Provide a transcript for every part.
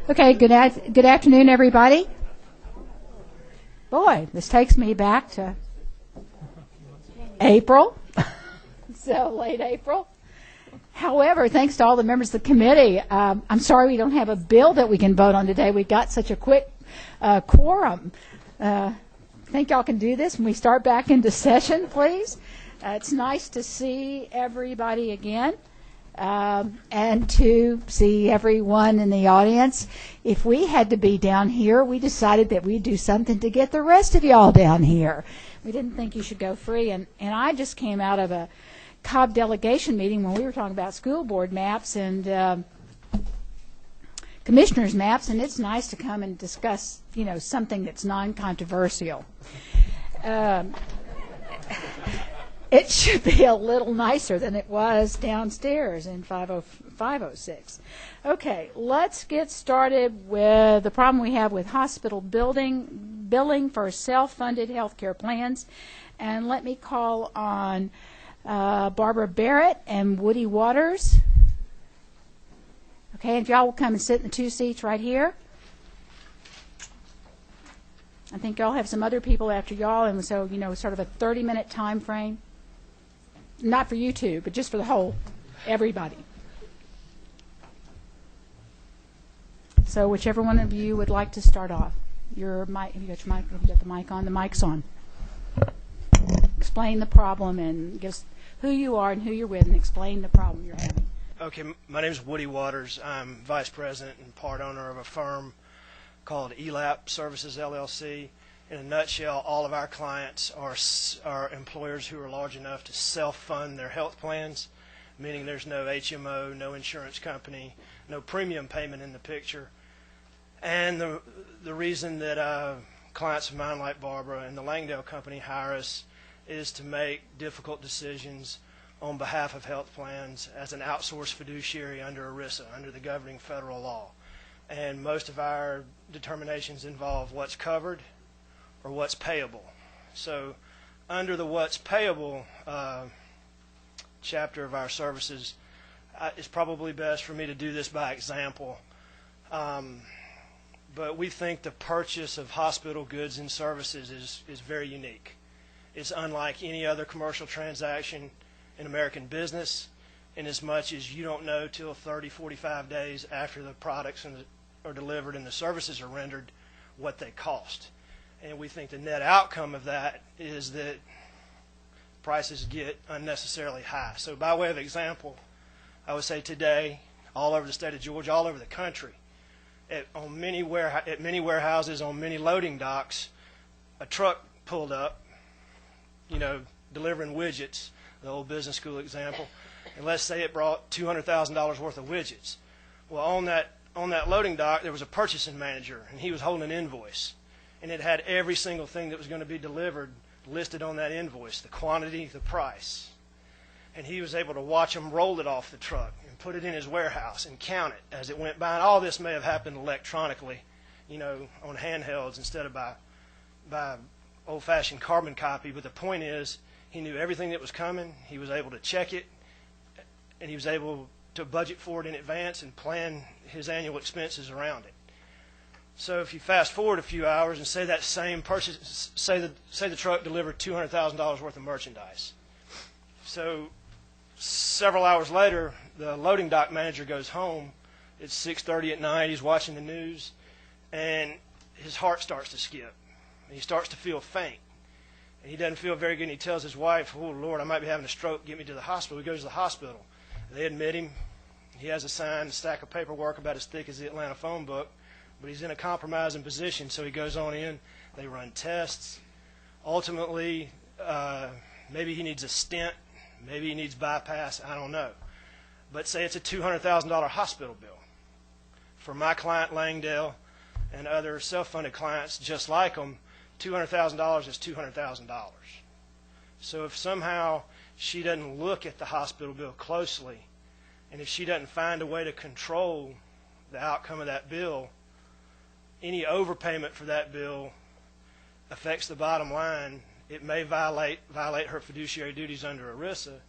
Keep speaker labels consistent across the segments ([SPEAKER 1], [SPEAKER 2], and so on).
[SPEAKER 1] Okay, good afternoon, everybody. Boy, this takes me back to April, so late April. However, thanks to all the members of the committee, I'm sorry we don't have a bill that we can vote on today. We got such a quick quorum. Think y'all can do this when we start back into session, please? It's nice to see everybody again. And to see everyone in the audience. If we had to be down here, we decided that we'd do something to get the rest of y'all down here. We didn't think you should go free. And I just came out of a Cobb delegation meeting when we were talking about school board maps and commissioners' maps, and it's nice to come and discuss, something that's non-controversial. It should be a little nicer than it was downstairs in 506. Okay, let's get started with the problem we have with hospital billing for self-funded health care plans. And let me call on Barbara Barrett and Woody Waters. Okay, if y'all will come and sit in the two seats right here. I think y'all have some other people after y'all, and so, sort of a 30-minute time frame. Not for you two, but just for the whole, everybody. So whichever one of you would like to start off. Your mic, have you got your mic? Have you got the mic on? The mic's on. Explain the problem and give us who you are and who you're with, and explain the problem you're having.
[SPEAKER 2] Okay, my name is Woody Waters. I'm vice president and part owner of a firm called ELAP Services LLC. In a nutshell, all of our clients are employers who are large enough to self-fund their health plans, meaning there's no HMO, no insurance company, no premium payment in the picture. And the reason that clients of mine like Barbara and the Langdale Company hire us is to make difficult decisions on behalf of health plans as an outsourced fiduciary under ERISA, under the governing federal law. And most of our determinations involve what's covered or what's payable. So under the what's payable chapter of our services, it's probably best for me to do this by example. But we think the purchase of hospital goods and services is very unique. It's unlike any other commercial transaction in American business, in as much as you don't know till 30, 45 days after the products are delivered and the services are rendered what they cost. And we think the net outcome of that is that prices get unnecessarily high. So by way of example, I would say today, all over the state of Georgia, all over the country, at many warehouses, on many loading docks, a truck pulled up, delivering widgets, the old business school example, and let's say it brought $200,000 worth of widgets. Well, on that loading dock, there was a purchasing manager, and he was holding an invoice. And it had every single thing that was going to be delivered listed on that invoice, the quantity, the price. And he was able to watch them roll it off the truck and put it in his warehouse and count it as it went by. And all this may have happened electronically, on handhelds instead of by old-fashioned carbon copy. But the point is, he knew everything that was coming. He was able to check it, and he was able to budget for it in advance and plan his annual expenses around it. So if you fast forward a few hours and say that same purchase, say the truck delivered $200,000 worth of merchandise. So several hours later, the loading dock manager goes home. It's 6:30 at night. He's watching the news, and his heart starts to skip. He starts to feel faint. And he doesn't feel very good, and he tells his wife, "Oh, Lord, I might be having a stroke. Get me to the hospital." He goes to the hospital. They admit him. He has a signed stack of paperwork about as thick as the Atlanta phone book. But he's in a compromising position, so he goes on in. They run tests. Ultimately, maybe he needs a stent. Maybe he needs bypass. I don't know. But say it's a $200,000 hospital bill. For my client, Langdale, and other self-funded clients just like them, $200,000 is $200,000. So if somehow she doesn't look at the hospital bill closely, and if she doesn't find a way to control the outcome of that bill, any overpayment for that bill affects the bottom line. It may violate her fiduciary duties under ERISA,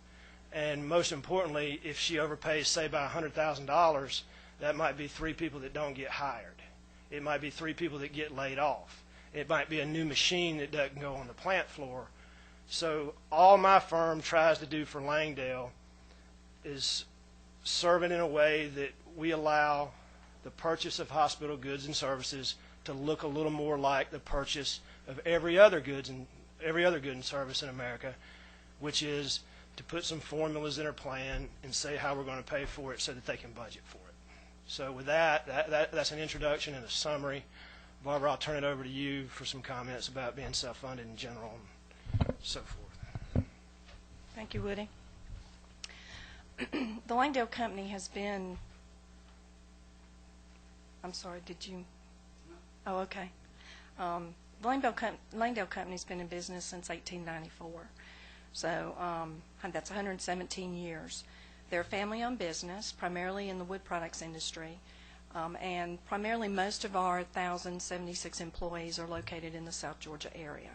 [SPEAKER 2] and most importantly, if she overpays, say, by $100,000, That might be 3 people that don't get hired. It might be 3 people that get laid off. It might be a new machine that doesn't go on the plant floor. So all my firm tries to do for Langdale is serve it in a way that we allow the purchase of hospital goods and services to look a little more like the purchase of every other good and service in America, which is to put some formulas in our plan and say how we're going to pay for it so that they can budget for it. So with that's an introduction and a summary. Barbara, I'll turn it over to you for some comments about being self-funded in general and so forth.
[SPEAKER 3] Thank you, Woody. The Langdale Company has been, I'm sorry, did you? Oh, okay. The Langdale Company's been in business since 1894. So that's 117 years. They're a family-owned business, primarily in the wood products industry, and primarily most of our 1,076 employees are located in the South Georgia area.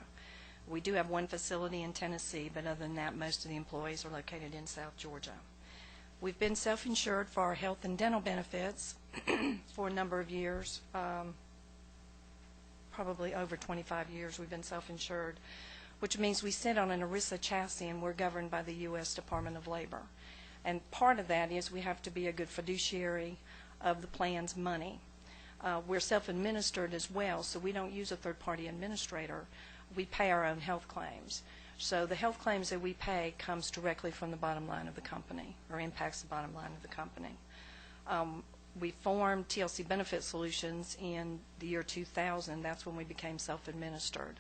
[SPEAKER 3] We do have one facility in Tennessee, but other than that, most of the employees are located in South Georgia. We've been self-insured for our health and dental benefits for a number of years, probably over 25 years we've been self-insured, which means we sit on an ERISA chassis and we're governed by the U.S. Department of Labor. And part of that is we have to be a good fiduciary of the plan's money. We're self-administered as well, so we don't use a third-party administrator. We pay our own health claims. So the health claims that we pay comes directly from the bottom line of the company, or impacts the bottom line of the company. We formed TLC Benefit Solutions in the year 2000. That's when we became self-administered.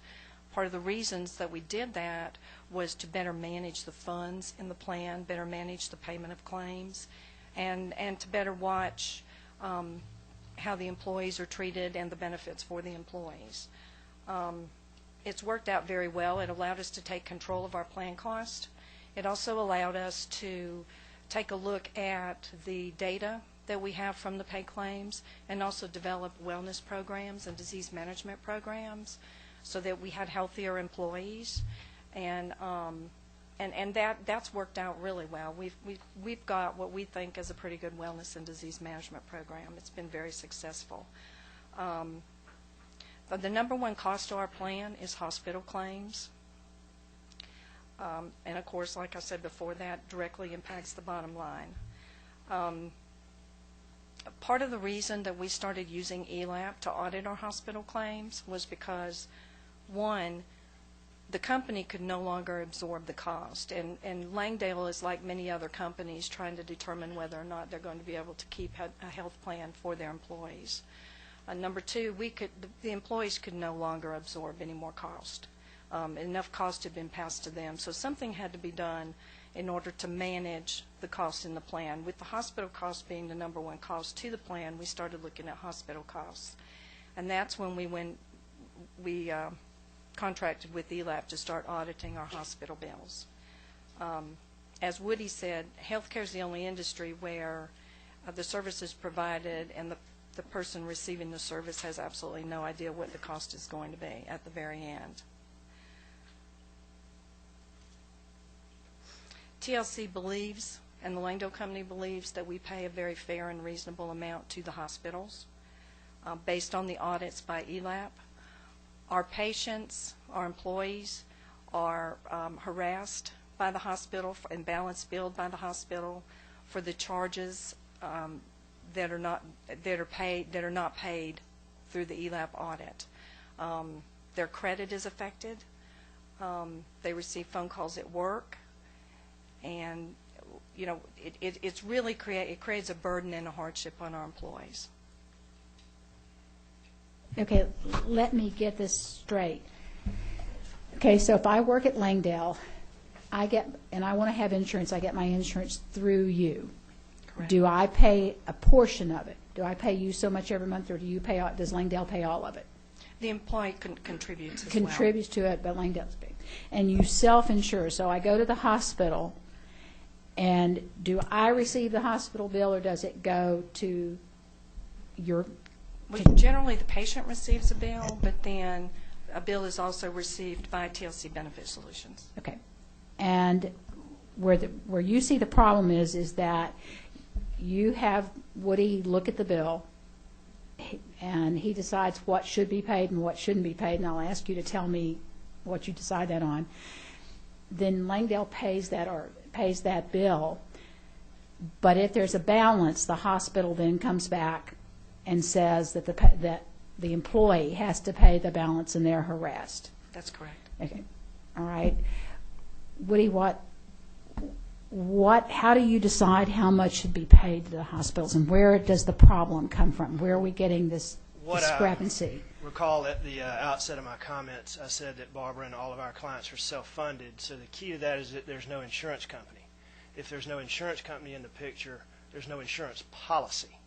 [SPEAKER 3] Part of the reasons that we did that was to better manage the funds in the plan, better manage the payment of claims, and to better watch how the employees are treated and the benefits for the employees. It's worked out very well. It allowed us to take control of our plan cost. It also allowed us to take a look at the data that we have from the pay claims and also develop wellness programs and disease management programs so that we had healthier employees, and that's worked out really well. We've got what we think is a pretty good wellness and disease management program. It's been very successful. But the number one cost to our plan is hospital claims, and of course, like I said before, that directly impacts the bottom line. Part of the reason that we started using ELAP to audit our hospital claims was because, one, the company could no longer absorb the cost, and Langdale is like many other companies trying to determine whether or not they're going to be able to keep a health plan for their employees. Number two, the employees could no longer absorb any more cost. Enough cost had been passed to them, so something had to be done in order to manage the cost in the plan. With the hospital cost being the number one cost to the plan, we started looking at hospital costs, and that's when we contracted with ELAP to start auditing our hospital bills. As Woody said, healthcare is the only industry where the service is provided and the person receiving the service has absolutely no idea what the cost is going to be at the very end. TLC believes, and the Langdale Company believes, that we pay a very fair and reasonable amount to the hospitals based on the audits by ELAP. Our patients, our employees, are harassed by the hospital and balance billed by the hospital for the charges that are not paid through the ELAP audit. Their credit is affected. They receive phone calls at work, and you know it creates a burden and a hardship on our employees.
[SPEAKER 1] Okay, let me get this straight. Okay, so if I work at Langdale, and I want to have insurance, I get my insurance through you.
[SPEAKER 3] Correct.
[SPEAKER 1] Do I pay a portion of it? Do I pay you so much every month, or does Langdale pay all of it?
[SPEAKER 3] The employee contributes as
[SPEAKER 1] Contributes to it, but Langdale's big. And you self-insure. So I go to the hospital, and do I receive the hospital bill, or does it go to your...
[SPEAKER 3] Generally, the patient receives a bill, but then a bill is also received by TLC Benefit Solutions.
[SPEAKER 1] Okay. And where you see the problem is that you have Woody look at the bill, and he decides what should be paid and what shouldn't be paid, and I'll ask you to tell me what you decide that on. Then Langdale pays that bill. But if there's a balance, the hospital then comes back and says that the employee has to pay the balance and they're harassed.
[SPEAKER 3] That's correct.
[SPEAKER 1] Okay. All right. Woody, how do you decide how much should be paid to the hospitals, and where does the problem come from? Where are we getting this discrepancy?
[SPEAKER 2] Recall at the outset of my comments, I said that Barbara and all of our clients are self-funded. So the key to that is that there's no insurance company. If there's no insurance company in the picture, there's no insurance policy.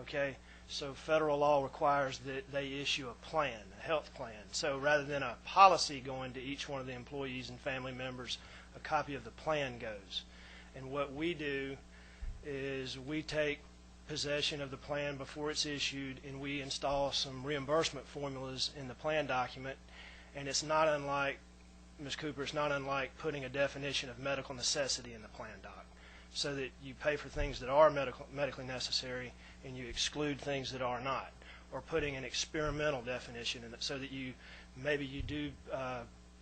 [SPEAKER 2] Okay? So federal law requires that they issue a plan, a health plan. So rather than a policy going to each one of the employees and family members, a copy of the plan goes. And what we do is we take possession of the plan before it's issued, and we install some reimbursement formulas in the plan document. And it's not unlike, Ms. Cooper, it's not unlike putting a definition of medical necessity in the plan doc, so that you pay for things that are medically necessary and you exclude things that are not, or putting an experimental definition in it so that maybe you do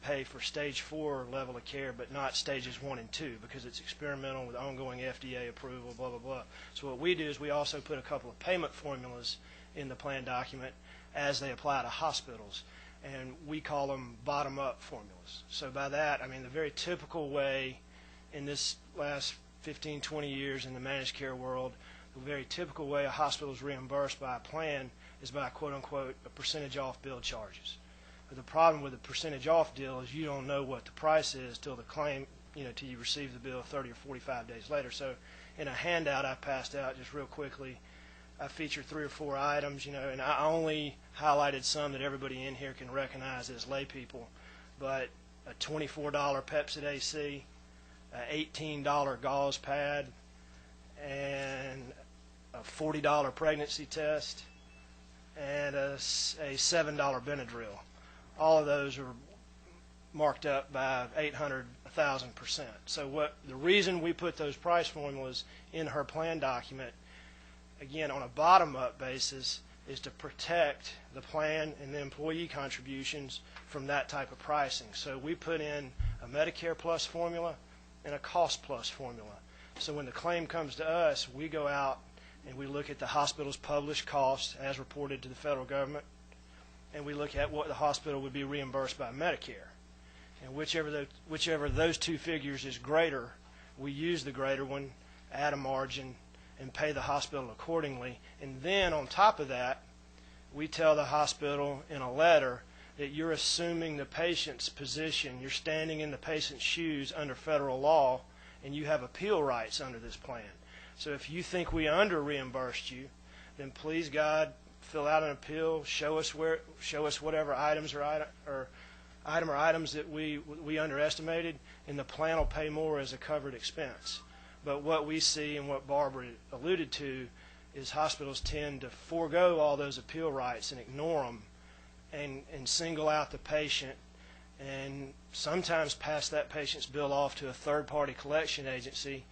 [SPEAKER 2] pay for stage 4 level of care, but not stages 1 and 2, because it's experimental with ongoing FDA approval, blah, blah, blah. So what we do is we also put a couple of payment formulas in the plan document as they apply to hospitals, and we call them bottom-up formulas. So by that, I mean the very typical way in this last 15, 20 years in the managed care world, the very typical way a hospital is reimbursed by a plan is by, quote-unquote, a percentage off bill charges. But the problem with the percentage off deal is you don't know what the price is till the claim, till you receive the bill 30 or 45 days later. So in a handout I passed out just real quickly, I featured 3 or 4 items, and I only highlighted some that everybody in here can recognize as lay people. But a $24 Pepsid AC, an $18 gauze pad, and a $40 pregnancy test, and a $7 Benadryl. All of those are marked up by 800, 1,000%. So the reason we put those price formulas in her plan document, again, on a bottom-up basis, is to protect the plan and the employee contributions from that type of pricing. So we put in a Medicare Plus formula and a Cost Plus formula. So when the claim comes to us, we go out and we look at the hospital's published costs as reported to the federal government, and we look at what the hospital would be reimbursed by Medicare. And whichever those two figures is greater, we use the greater one, add a margin, and pay the hospital accordingly. And then on top of that, we tell the hospital in a letter that you're assuming the patient's position, you're standing in the patient's shoes under federal law, and you have appeal rights under this plan. So if you think we under-reimbursed you, then please, God, fill out an appeal, show us whatever items that we underestimated, and the plan will pay more as a covered expense. But what we see and what Barbara alluded to is hospitals tend to forego all those appeal rights and ignore them and single out the patient, and sometimes pass that patient's bill off to a third-party collection agency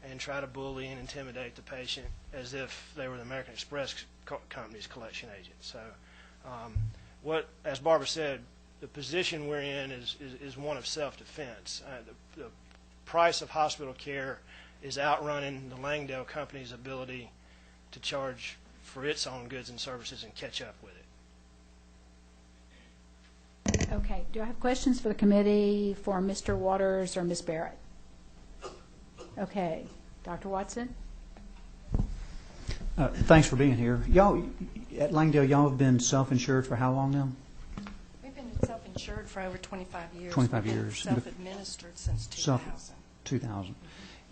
[SPEAKER 2] and try to bully and intimidate the patient as if they were the American Express company's collection agent. So as Barbara said, the position we're in is one of self-defense. The price of hospital care is outrunning the Langdale company's ability to charge for its own goods and services and catch up with it.
[SPEAKER 1] Okay. Do I have questions for the committee for Mr. Waters or Ms. Barrett? Okay. Dr. Watson?
[SPEAKER 4] Thanks for being here. Y'all, at Langdale, y'all have been self-insured for how long now?
[SPEAKER 3] We've been self-insured for over 25 years.
[SPEAKER 4] 25 years.
[SPEAKER 3] Self-administered since 2000.
[SPEAKER 4] 2000.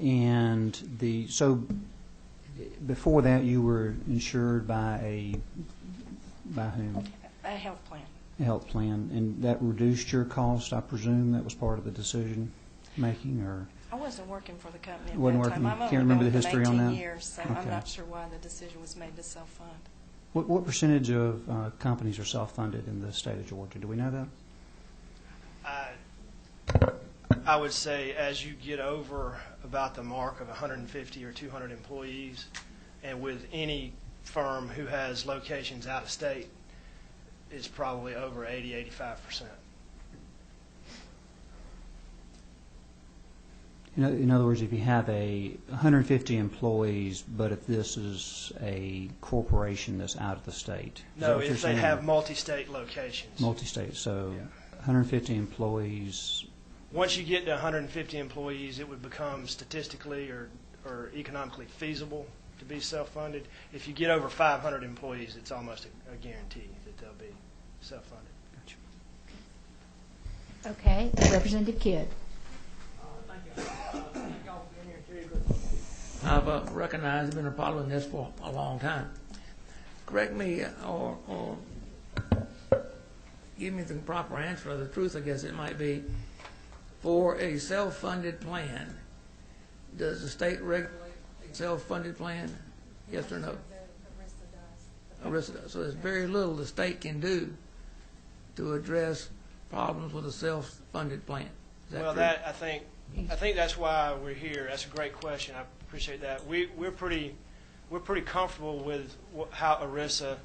[SPEAKER 4] And so before that, you were insured by whom?
[SPEAKER 3] A health plan.
[SPEAKER 4] A health plan. And that reduced your cost, I presume? That was part of the decision making, or?
[SPEAKER 3] I wasn't working for the company at
[SPEAKER 4] Wasn't
[SPEAKER 3] that
[SPEAKER 4] working.
[SPEAKER 3] time. I've
[SPEAKER 4] Can't
[SPEAKER 3] only
[SPEAKER 4] remember
[SPEAKER 3] been
[SPEAKER 4] the
[SPEAKER 3] with them
[SPEAKER 4] history on
[SPEAKER 3] 18
[SPEAKER 4] that?
[SPEAKER 3] years, so
[SPEAKER 4] Okay.
[SPEAKER 3] I'm not sure why the decision was made to self-fund.
[SPEAKER 4] What percentage of companies are self-funded in the state of Georgia? Do we know that?
[SPEAKER 2] I would say as you get over about the mark of 150 or 200 employees, and with any firm who has locations out of state, is probably over 80-85%.
[SPEAKER 4] In other words, if you have 150 employees, but if this is a corporation that's out of the state.
[SPEAKER 2] No, if they have multi-state locations.
[SPEAKER 4] Multi-state, so
[SPEAKER 2] Yeah.
[SPEAKER 4] 150 employees.
[SPEAKER 2] Once you get to 150 employees, it would become statistically or economically feasible to be self-funded. If you get over 500 employees, it's almost a guarantee that they'll be self-funded.
[SPEAKER 1] Okay, Representative Kidd.
[SPEAKER 5] I've recognized I've been following this for a long time. Correct me or give me the proper answer, or the truth, I guess it might be. For a self-funded plan, does the state regulate a self-funded plan? Yes or no? ERISA does. So there's very little the state can do to address problems with a self-funded plan. Is that
[SPEAKER 2] Well,
[SPEAKER 5] true?
[SPEAKER 2] I think that's why we're here. That's a great question. I appreciate that. We're pretty comfortable with how ERISA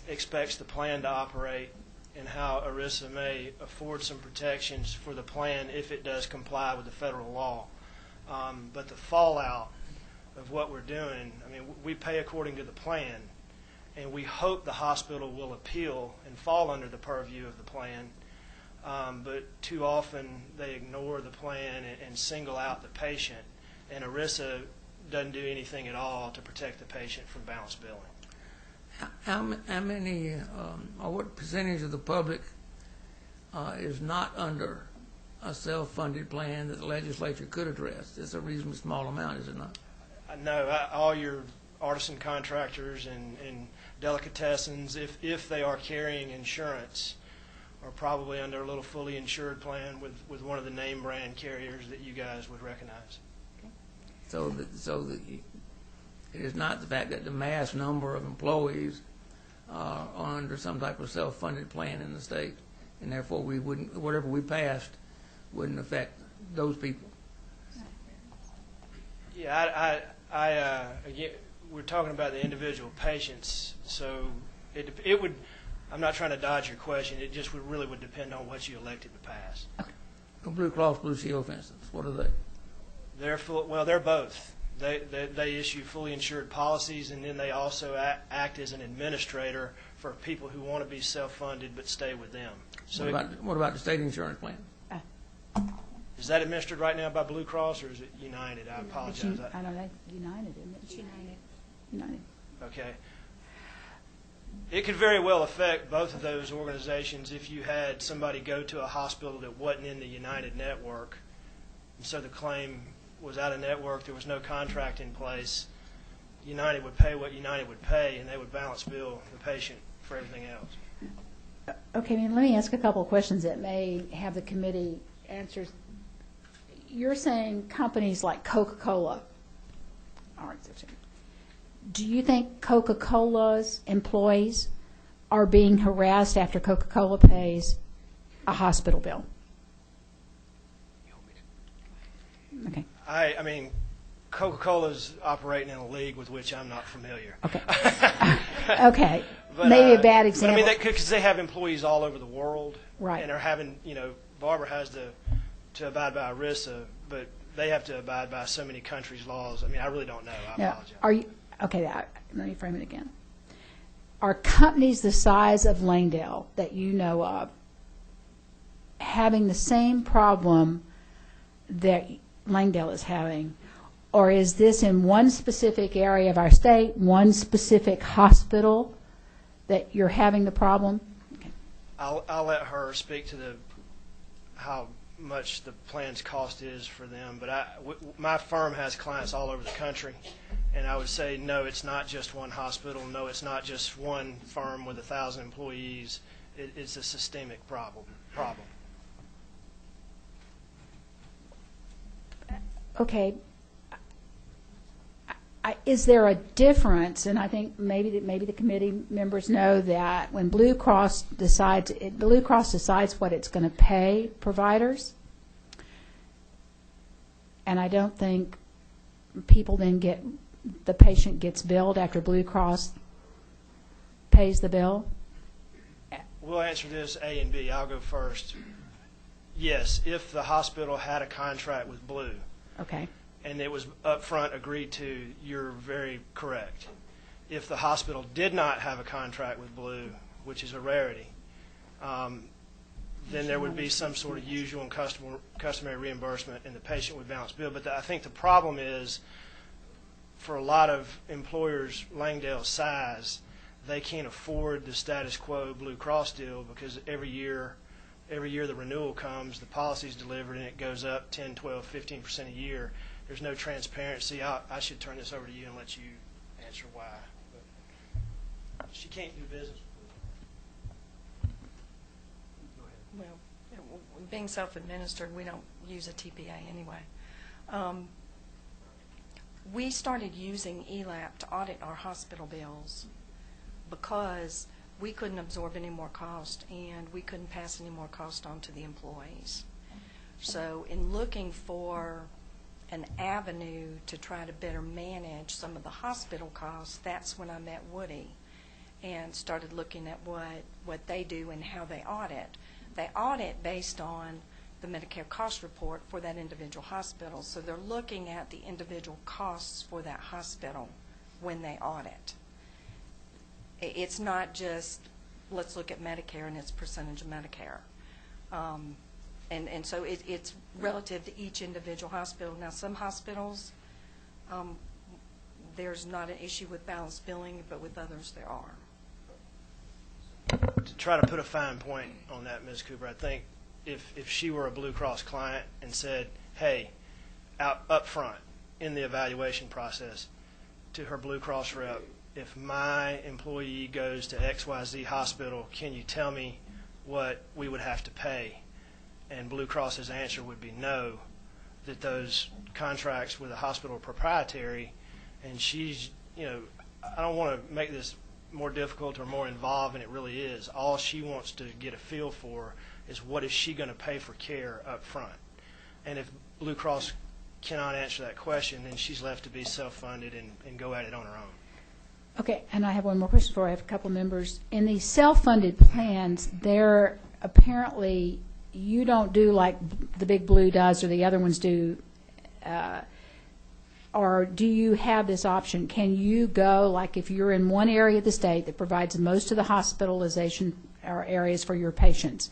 [SPEAKER 2] expects the plan to operate, and how ERISA may afford some protections for the plan if it does comply with the federal law. But the fallout of what we're doing, I mean, we pay according to the plan, and we hope the hospital will appeal and fall under the purview of the plan. But too often they ignore the plan and single out the patient, and ERISA doesn't do anything at all to protect the patient from balanced billing.
[SPEAKER 5] How many, or what percentage of the public is not under a self-funded plan that the legislature could address? It's a reasonably small amount, is it not?
[SPEAKER 2] No, all your artisan contractors and delicatessens, if they are carrying insurance, are probably under a little fully insured plan with one of the name brand carriers that you guys would recognize.
[SPEAKER 5] So it is not the fact that the mass number of employees are under some type of self-funded plan in the state, and therefore we wouldn't, whatever we passed wouldn't affect those people.
[SPEAKER 2] Yeah, again, we're talking about the individual patients, so it would. I'm not trying to dodge your question. It just really would depend on what you elected to pass.
[SPEAKER 5] Blue Cross Blue Shield, for instance, what are they?
[SPEAKER 2] They're both. They issue fully insured policies, and then they also act as an administrator for people who want to be self-funded but stay with them. So
[SPEAKER 5] what about the state insurance plan?
[SPEAKER 2] is that administered right now by Blue Cross, or is it United? I apologize.
[SPEAKER 1] I don't know, United, isn't it? United.
[SPEAKER 2] Okay. It could very well affect both of those organizations if you had somebody go to a hospital that wasn't in the United network, and so the claim was out of network, there was no contract in place. United would pay what United would pay, and they would balance bill the patient for everything else.
[SPEAKER 1] Okay, let me ask a couple of questions that may have the committee answers. You're saying companies like Coca-Cola aren't. Do you think Coca-Cola's employees are being harassed after Coca-Cola pays a hospital bill? Okay.
[SPEAKER 2] I mean, Coca-Cola's operating in a league with which I'm not familiar.
[SPEAKER 1] Okay. Okay.
[SPEAKER 2] But,
[SPEAKER 1] maybe a bad example.
[SPEAKER 2] But I mean, because they have employees all over the world,
[SPEAKER 1] Right.
[SPEAKER 2] And they're having, Barbara has to abide by ERISA, but they have to abide by so many countries' laws. I mean, I really don't know. I
[SPEAKER 1] Now,
[SPEAKER 2] apologize.
[SPEAKER 1] are you okay? Let me frame it again. Are companies the size of Langdale that you know of having the same problem that Langdale is having, or is this in one specific area of our state, one specific hospital that you're having the problem? Okay.
[SPEAKER 2] I'll let her speak to how much the plan's cost is for them, but my firm has clients all over the country, and I would say no, it's not just one hospital. No, it's not just one firm with 1,000 employees. It's a systemic problem.
[SPEAKER 1] Okay. Is there a difference? And I think maybe the committee members know that when Blue Cross decides what it's going to pay providers, and I don't think people then the patient gets billed after Blue Cross pays the bill?
[SPEAKER 2] We'll answer this A and B. I'll go first. Yes, if the hospital had a contract with Blue,
[SPEAKER 1] Okay.
[SPEAKER 2] and it was upfront agreed to, you're very correct. If the hospital did not have a contract with Blue, which is a rarity, then there would be some sort of usual and customary reimbursement, and the patient would balance bill. But I think the problem is, for a lot of employers Langdale's size, they can't afford the status quo Blue Cross deal, because every year the renewal comes, the policy's delivered, and it goes up 10, 12, 15% a year. There's no transparency. I should turn this over to you and let you answer why. But she can't do business.
[SPEAKER 3] Well, being self-administered, we don't use a TPA anyway. We started using ELAP to audit our hospital bills because we couldn't absorb any more cost and we couldn't pass any more cost on to the employees. So in looking for an avenue to try to better manage some of the hospital costs, that's when I met Woody and started looking at what they do and how they audit. They audit based on the Medicare cost report for that individual hospital. So they're looking at the individual costs for that hospital when they audit. It's not just, let's look at Medicare and its percentage of Medicare. And so it's relative to each individual hospital. Now, some hospitals, there's not an issue with balanced billing, but with others there are.
[SPEAKER 2] To try to put a fine point on that, Ms. Cooper, I think if she were a Blue Cross client and said, hey, up front in the evaluation process to her Blue Cross rep, if my employee goes to XYZ hospital, can you tell me what we would have to pay? And Blue Cross's answer would be no, that those contracts with the hospital are proprietary, and she's, I don't want to make this more difficult or more involved than it really is. All she wants to get a feel for is what is she going to pay for care up front. And if Blue Cross cannot answer that question, then she's left to be self-funded and go at it on her own.
[SPEAKER 1] Okay, and I have one more question for you. I have a couple members. In these self-funded plans, they're apparently, you don't do like the Big Blue does or the other ones do, or do you have this option? Can you go, like if you're in one area of the state that provides most of the hospitalization or areas for your patients,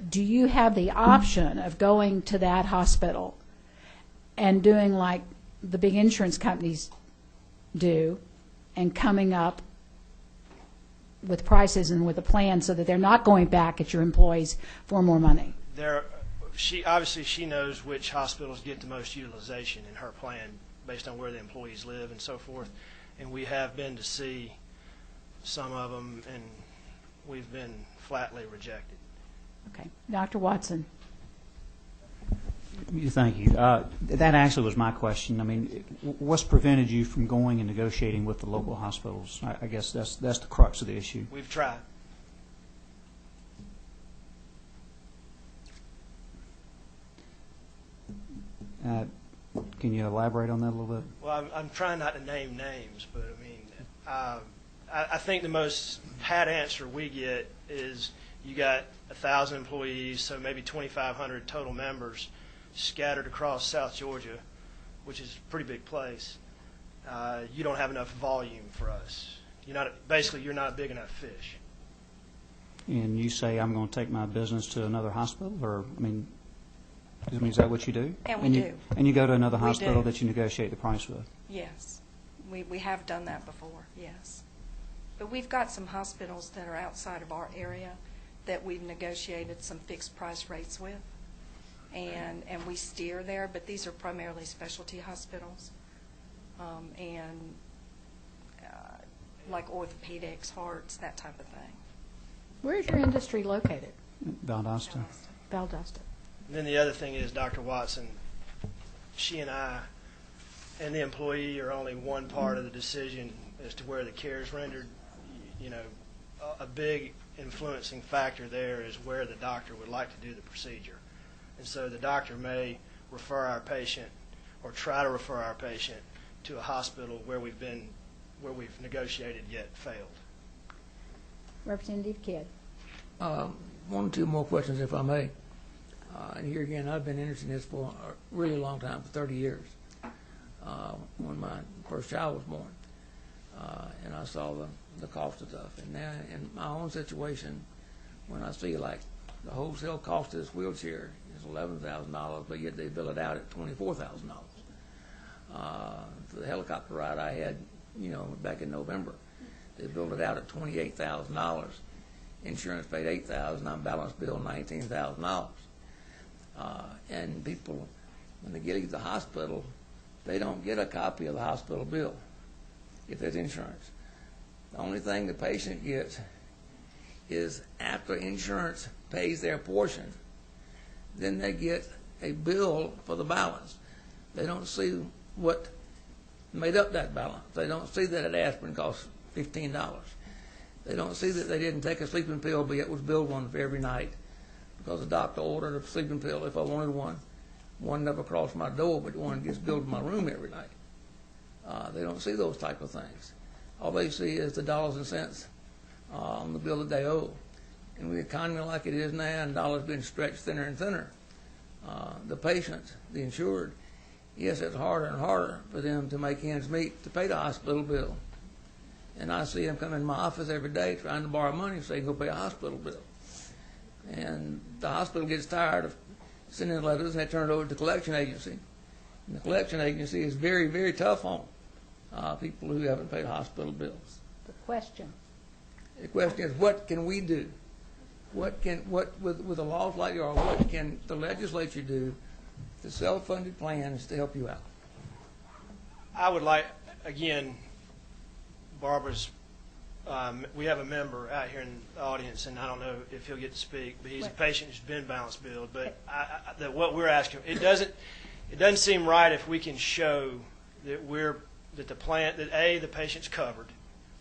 [SPEAKER 1] do you have the option of going to that hospital and doing like the big insurance companies do and coming up with prices and with a plan so that they're not going back at your employees for more money?
[SPEAKER 2] She knows which hospitals get the most utilization in her plan based on where the employees live and so forth. And we have been to see some of them, and we've been flatly rejected.
[SPEAKER 1] Okay. Dr. Watson.
[SPEAKER 4] Thank you. That actually was my question. I mean, what's prevented you from going and negotiating with the local hospitals? I guess that's the crux of the issue.
[SPEAKER 2] We've tried.
[SPEAKER 4] Can you elaborate on that a little bit?
[SPEAKER 2] Well, I'm trying not to name names, but I mean, I think the most pat answer we get is you got 1,000 employees, so maybe 2,500 total members scattered across South Georgia, which is a pretty big place. You don't have enough volume for us. Basically, you're not a big enough fish.
[SPEAKER 4] And you say, I'm going to take my business to another hospital? Or, I mean, is that what you do?
[SPEAKER 3] And we do.
[SPEAKER 4] And you go to another
[SPEAKER 3] We
[SPEAKER 4] hospital
[SPEAKER 3] do.
[SPEAKER 4] that you negotiate the price with?
[SPEAKER 3] Yes. We have done that before, yes. But we've got some hospitals that are outside of our area that we've negotiated some fixed price rates with. And we steer there, but these are primarily specialty hospitals, and like orthopedics, hearts, that type of thing.
[SPEAKER 1] Where's your industry located?
[SPEAKER 4] Valdosta.
[SPEAKER 1] Valdosta.
[SPEAKER 2] And then the other thing is Dr. Watson, she and I and the employee are only one part of the decision as to where the care is rendered. A big influencing factor there is where the doctor would like to do the procedure. And so the doctor may refer our patient or try to refer our patient to a hospital where we've negotiated yet failed.
[SPEAKER 1] Representative Kidd.
[SPEAKER 5] One or two more questions, if I may. And here again, I've been interested in this for a really long time, for 30 years, when my first child was born. And I saw the cost of stuff. And now in my own situation, when I see like the wholesale cost of this wheelchair is $11,000, but yet they bill it out at $24,000. For the helicopter ride I had, back in November, they billed it out at $28,000. Insurance paid $8,000. I'm balance bill $19,000. And people, when they get to the hospital, they don't get a copy of the hospital bill if there's insurance. The only thing the patient gets is after insurance pays their portion, then they get a bill for the balance. They don't see what made up that balance. They don't see that an aspirin costs $15. They don't see that they didn't take a sleeping pill, but yet was billed one for every night because the doctor ordered a sleeping pill if I wanted one. One never crossed my door, but one gets billed in my room every night. They don't see those type of things. All they see is the dollars and cents on the bill that they owe. And with the economy like it is now, and dollars being stretched thinner and thinner, the patient, the insured, yes, it's harder and harder for them to make ends meet to pay the hospital bill. And I see them come in my office every day trying to borrow money so they can go pay a hospital bill. And the hospital gets tired of sending letters and they turn it over to the collection agency. And the collection agency is very, very tough on people who haven't paid hospital bills.
[SPEAKER 1] The question.
[SPEAKER 5] The question is, what can we do? What with a laws like yours, what can the legislature do to self-funded plans to help you out?
[SPEAKER 2] I would like, again, Barbara's, we have a member out here in the audience, and I don't know if he'll get to speak, but he's a patient who's been balance billed. But what we're asking, it doesn't seem right if we can show that A, the patient's covered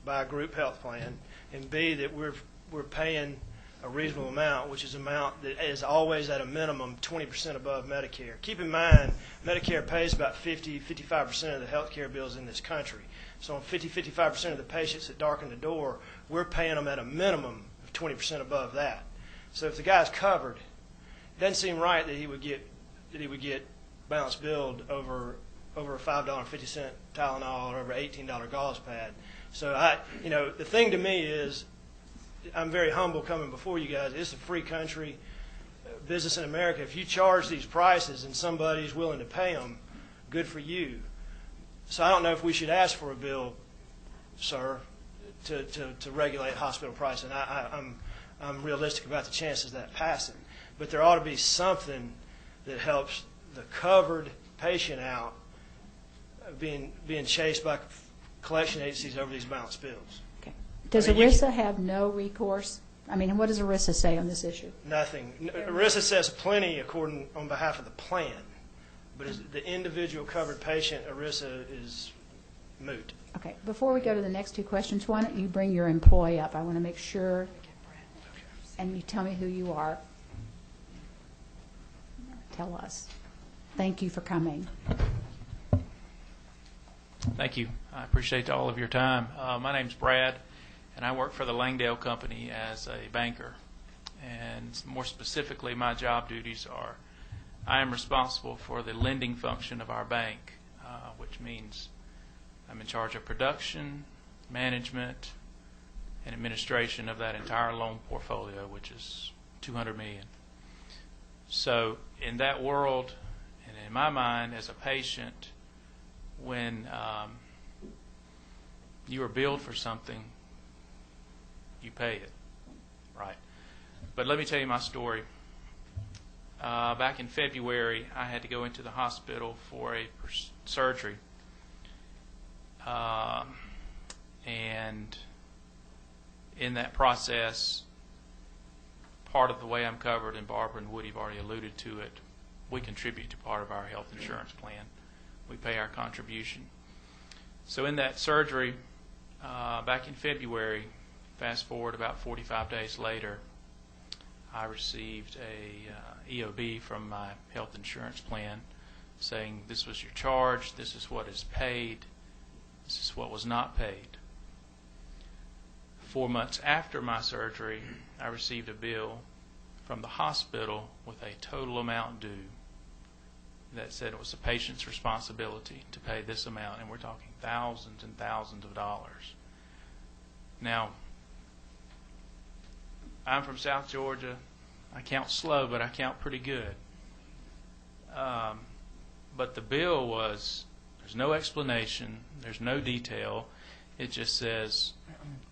[SPEAKER 2] by a group health plan, and B, that we're paying a reasonable amount, which is an amount that is always at a minimum 20% above Medicare. Keep in mind, Medicare pays about 55% of the health care bills in this country. So on 55% of the patients that darken the door, we're paying them at a minimum of 20% above that. So if the guy's covered, it doesn't seem right that he would get balance billed over a $5.50 Tylenol or over $18 gauze pad. So the thing to me is, I'm very humble coming before you guys. It's a free country, business in America. If you charge these prices and somebody's willing to pay them, good for you. So I don't know if we should ask for a bill, sir, to regulate hospital pricing. I'm realistic about the chances of that passing. But there ought to be something that helps the covered patient out being chased by collection agencies over these balance bills.
[SPEAKER 1] Okay. Does ERISA have no recourse? I mean, what does ERISA say on this issue?
[SPEAKER 2] Nothing. ERISA says plenty on behalf of the plan. But as the individual covered patient, ERISA is moot.
[SPEAKER 1] Okay. Before we go to the next two questions, why don't you bring your employee up? I want to make sure, and you tell me who you are. Tell us. Thank you for coming.
[SPEAKER 6] Thank you. I appreciate all of your time. My name's Brad, and I work for the Langdale Company as a banker. And more specifically, my job duties are I am responsible for the lending function of our bank, which means I'm in charge of production, management, and administration of that entire loan portfolio, which is $200 million. So in that world, and in my mind as a patient, when you are billed for something, you pay it, right? But let me tell you my story. Back in February, I had to go into the hospital for a surgery. And in that process, part of the way I'm covered, and Barbara and Woody have already alluded to it, we contribute to part of our health insurance plan. We pay our contribution. So in that surgery, back in February, fast forward about 45 days later, I received a EOB from my health insurance plan saying this was your charge, this is what is paid, this is what was not paid. 4 months after my surgery, I received a bill from the hospital with a total amount due that said it was the patient's responsibility to pay this amount, and we're talking thousands and thousands of dollars. Now, I'm from South Georgia. I count slow, but I count pretty good. But the bill was, there's no explanation, there's no detail. It just says,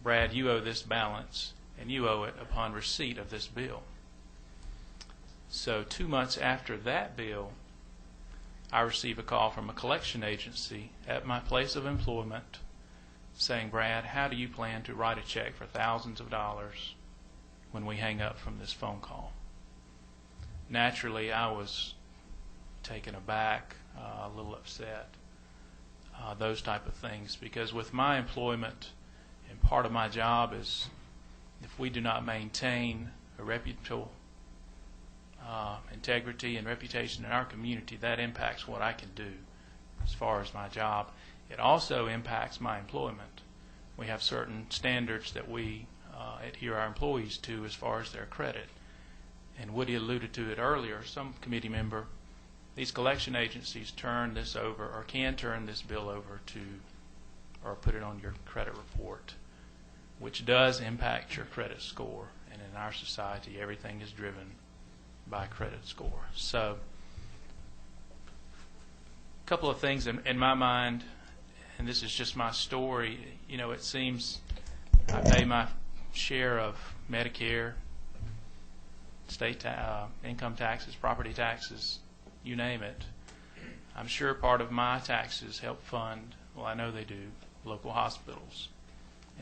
[SPEAKER 6] Brad, you owe this balance, and you owe it upon receipt of this bill. So 2 months after that bill, I receive a call from a collection agency at my place of employment saying, Brad, how do you plan to write a check for thousands of dollars when we hang up from this phone call? Naturally, I was taken aback, a little upset, those type of things, because with my employment, and part of my job is if we do not maintain a reputable integrity and reputation in our community, that impacts what I can do as far as my job. It also impacts my employment. We have certain standards that we adhere our employees to as far as their credit. And Woody alluded to it earlier, some committee member, these collection agencies turn this over or can turn this bill over to or put it on your credit report, which does impact your credit score. And in our society, everything is driven by credit score. So a couple of things in my mind, and this is just my story. You know, it seems I pay my share of Medicare, state income taxes, property taxes, you name it. I'm sure part of my taxes help fund, well, I know they do, local hospitals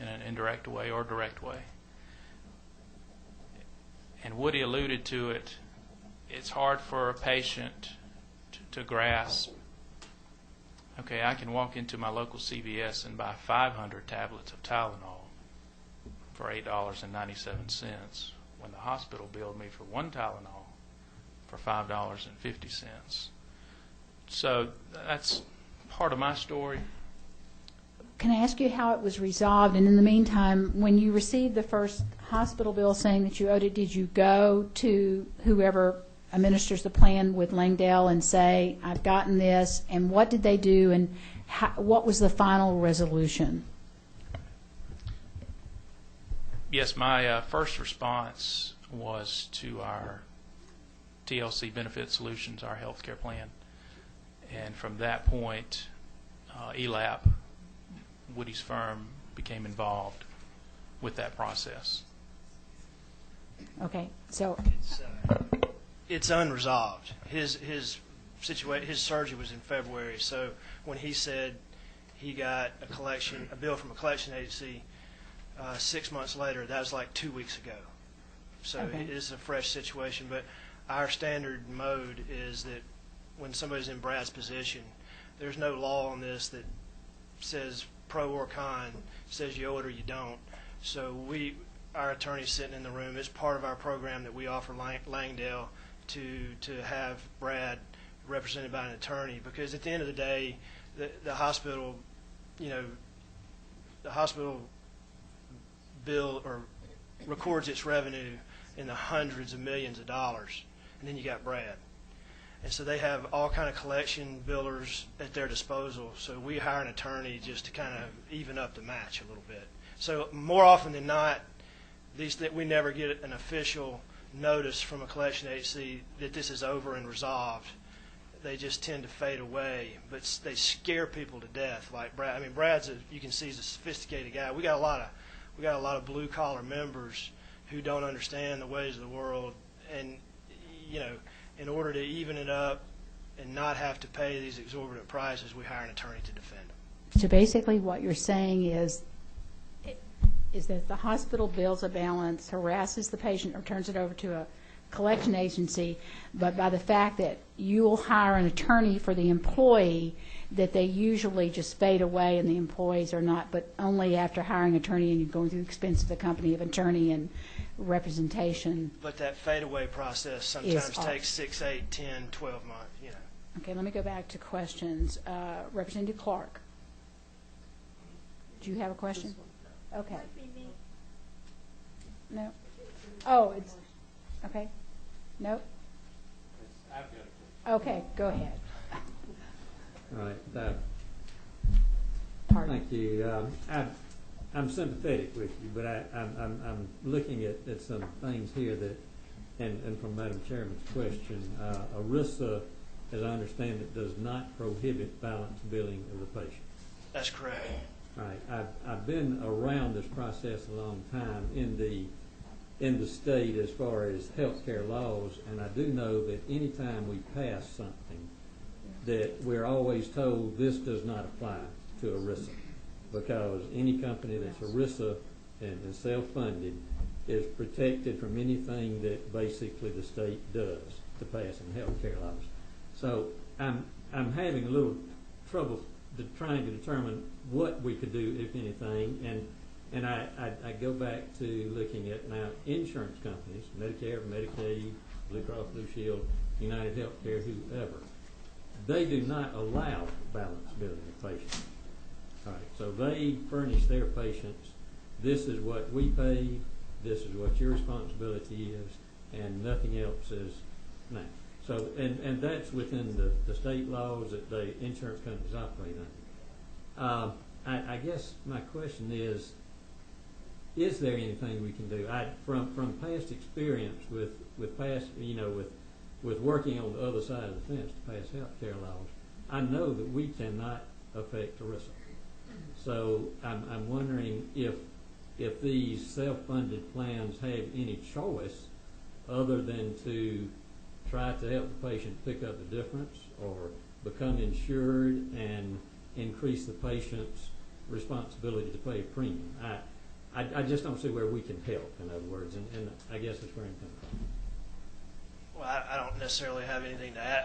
[SPEAKER 6] in an indirect way or direct way. And Woody alluded to it. It's hard for a patient to grasp, okay, I can walk into my local CVS and buy 500 tablets of Tylenol for $8.97 when the hospital billed me for one Tylenol for $5.50. So that's part of my story.
[SPEAKER 1] Can I ask you how it was resolved? And in the meantime, when you received the first hospital bill saying that you owed it, did you go to whoever administers the plan with Langdale and say, I've gotten this, and what did they do, and what was the final resolution?
[SPEAKER 6] Yes, my first response was to our TLC Benefit Solutions, our healthcare plan. And from that point, ELAP, Woody's firm, became involved with that process.
[SPEAKER 1] Okay, so
[SPEAKER 2] It's unresolved. His surgery was in February, so when he said he got a bill from a collection agency 6 months later, that was like 2 weeks ago. So
[SPEAKER 1] Okay.
[SPEAKER 2] It is a fresh situation, but our standard mode is that when somebody's in Brad's position, there's no law on this that says pro or con, says you owe it or you don't. So our attorney's sitting in the room. It's part of our program that we offer Langdale to have Brad represented by an attorney, because at the end of the day, the hospital, the hospital bill or records its revenue in the hundreds of millions of dollars, and then you got Brad. And so they have all kind of collection billers at their disposal. So we hire an attorney just to kind of even up the match a little bit. So more often than not, we never get an official notice from a collection agency that this is over and resolved. They just tend to fade away, but they scare people to death. Like Brad, I mean, Brad's you can see he's a sophisticated guy. We got a lot of blue collar members who don't understand the ways of the world, and in order to even it up and not have to pay these exorbitant prices, we hire an attorney to defend them.
[SPEAKER 1] So basically what you're saying is that the hospital bills a balance, harasses the patient, or turns it over to a collection agency, but by the fact that you'll hire an attorney for the employee, that they usually just fade away and the employees are not, but only after hiring an attorney and you're going through the expense of the company of attorney and representation.
[SPEAKER 2] But that fade away process sometimes takes 6, 8, 10, 12 months,
[SPEAKER 1] Okay, let me go back to questions. Representative Clark. Do you have a question? Okay. No. Oh, it's okay. Nope. Okay, go ahead.
[SPEAKER 7] All right.
[SPEAKER 1] Pardon.
[SPEAKER 7] Thank you. I'm sympathetic with you, but I'm looking at some things here that, and from Madam Chairman's question, ERISA, as I understand it, does not prohibit balance billing of the patient.
[SPEAKER 2] That's correct.
[SPEAKER 7] All right. I've been around this process a long time in the state as far as healthcare laws, and I do know that any time we pass something, that we're always told this does not apply to ERISA, because any company that's ERISA and is self-funded is protected from anything that basically the state does to pass in healthcare laws. So I'm having a little trouble trying to determine what we could do, if anything, and I go back to looking at now insurance companies, Medicare, Medicaid, Blue Cross Blue Shield, United Healthcare, whoever. They do not allow balance billing of patients. All right, so they furnish their patients, this is what we pay, this is what your responsibility is, and nothing else is now. So, and that's within the state laws that the insurance companies operate under. I guess my question is there anything we can do? From past experience with past, with working on the other side of the fence to pass health care laws, I know that we cannot affect ERISA. So I'm wondering if these self-funded plans have any choice other than to try to help the patient pick up the difference or become insured and increase the patient's responsibility to pay a premium. I just don't see where we can help, in other words, and I guess that's where I'm coming from.
[SPEAKER 2] Well, I don't necessarily have anything to add.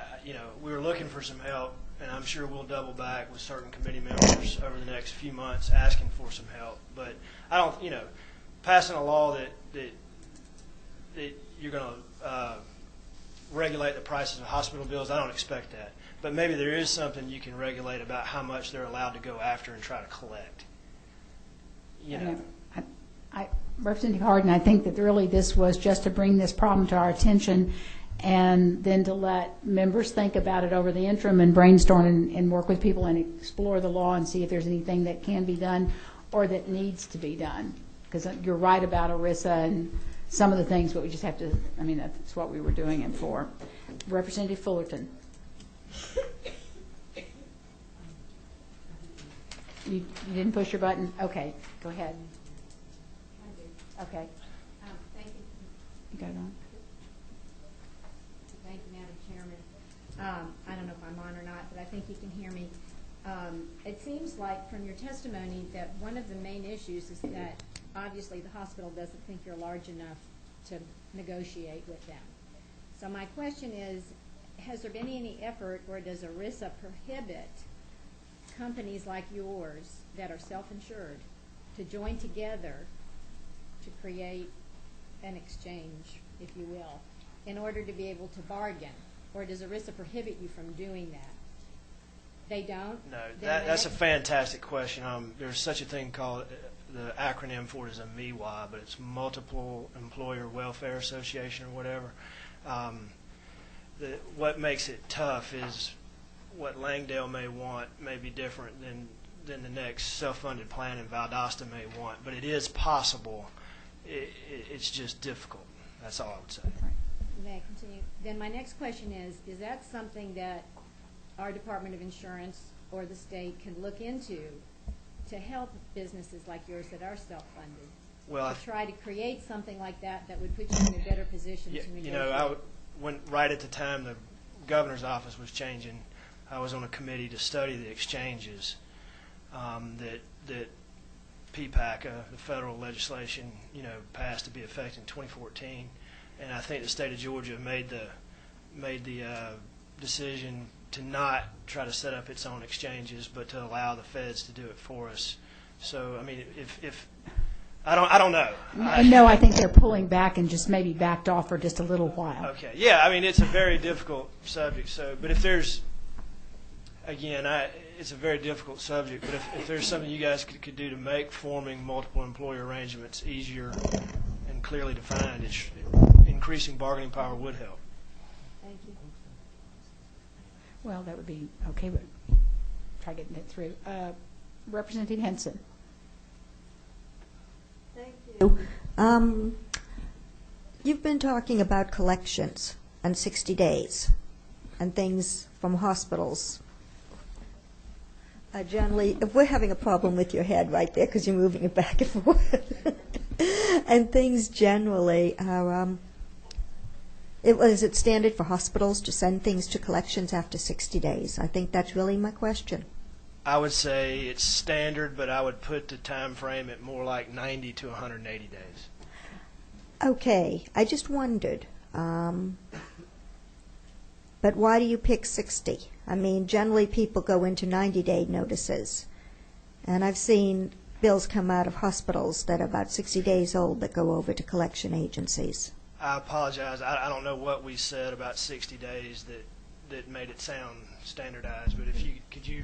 [SPEAKER 2] We were looking for some help, and I'm sure we'll double back with certain committee members over the next few months asking for some help. But I don't, passing a law that you're going to regulate the prices of hospital bills, I don't expect that. But maybe there is something you can regulate about how much they're allowed to go after and try to collect.
[SPEAKER 1] Representative Harden, I think that really this was just to bring this problem to our attention and then to let members think about it over the interim and brainstorm and work with people and explore the law and see if there's anything that can be done or that needs to be done. Because you're right about ERISA and some of the things, but we just have to, that's what we were doing it for. Representative Fullerton. You didn't push your button? Okay, go ahead. Okay.
[SPEAKER 8] Thank you.
[SPEAKER 1] You got it on?
[SPEAKER 8] Thank you, Madam Chairman. I don't know if I'm on or not, but I think you can hear me. It seems like from your testimony that one of the main issues is that obviously the hospital doesn't think you're large enough to negotiate with them. So my question is, has there been any effort, or does ERISA prohibit companies like yours that are self-insured to join together to create an exchange, if you will, in order to be able to bargain? Or does ERISA prohibit you from doing that? They don't?
[SPEAKER 2] No, that's a fantastic question. There's such a thing called, the acronym for it is a MEWA, but it's Multiple Employer Welfare Association or whatever. What makes it tough is what Langdale may want may be different than the next self-funded plan in Valdosta may want, but it is possible. It's just difficult. That's all I would say.
[SPEAKER 8] May I continue? Then my next question is that something that our Department of Insurance or the state can look into to help businesses like yours that are self-funded?
[SPEAKER 2] Well,
[SPEAKER 8] to try to create something like that would put you in a better position to negotiate.
[SPEAKER 2] Right at the time the governor's office was changing, I was on a committee to study the exchanges that PPAC, the federal legislation, passed to be effective in 2014, and I think the state of Georgia made the decision to not try to set up its own exchanges, but to allow the feds to do it for us. So, if I don't know.
[SPEAKER 1] No, I think they're pulling back and just maybe backed off for just a little while.
[SPEAKER 2] Okay, yeah, it's a very difficult subject. So, but if there's again, it's a very difficult subject, but if there's something you guys could do to make forming multiple employer arrangements easier and clearly defined, increasing bargaining power would help.
[SPEAKER 8] Thank you.
[SPEAKER 1] Well, that would be okay, but try getting it through. Representative Henson.
[SPEAKER 9] Thank you. You've been talking about collections and 60 days and things from hospitals. Generally, if we're having a problem with your head right there because you're moving it back and forth, and things generally are, is it standard for hospitals to send things to collections after 60 days? I think that's really my question.
[SPEAKER 2] I would say it's standard, but I would put the time frame at more like 90 to 180 days.
[SPEAKER 9] Okay, I just wondered. But why do you pick 60? I mean, generally people go into 90-day notices. And I've seen bills come out of hospitals that are about 60 days old that go over to collection agencies.
[SPEAKER 2] I apologize. I don't know what we said about 60 days that made it sound standardized, but could you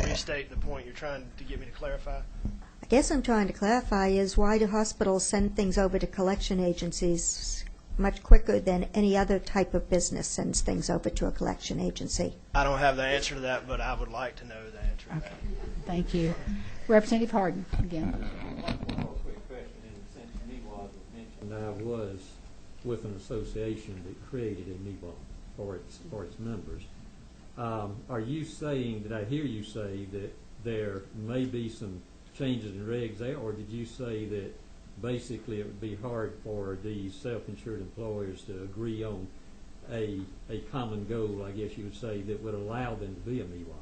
[SPEAKER 2] restate the point you're trying to get me to clarify?
[SPEAKER 9] I guess I'm trying to clarify is why do hospitals send things over to collection agencies much quicker than any other type of business sends things over to a collection agency?
[SPEAKER 2] I don't have the answer to that, but I would like to know the answer to that.
[SPEAKER 1] Thank you. Representative Harden, again.
[SPEAKER 7] One more quick question. Since NEWA was mentioned, I was with an association that created a NEWA for its members. Are you saying, did I hear you say that there may be some changes in regs there, or did you say that basically it would be hard for these self-insured employers to agree on a common goal, I guess you would say, that would allow them to be a MEWA?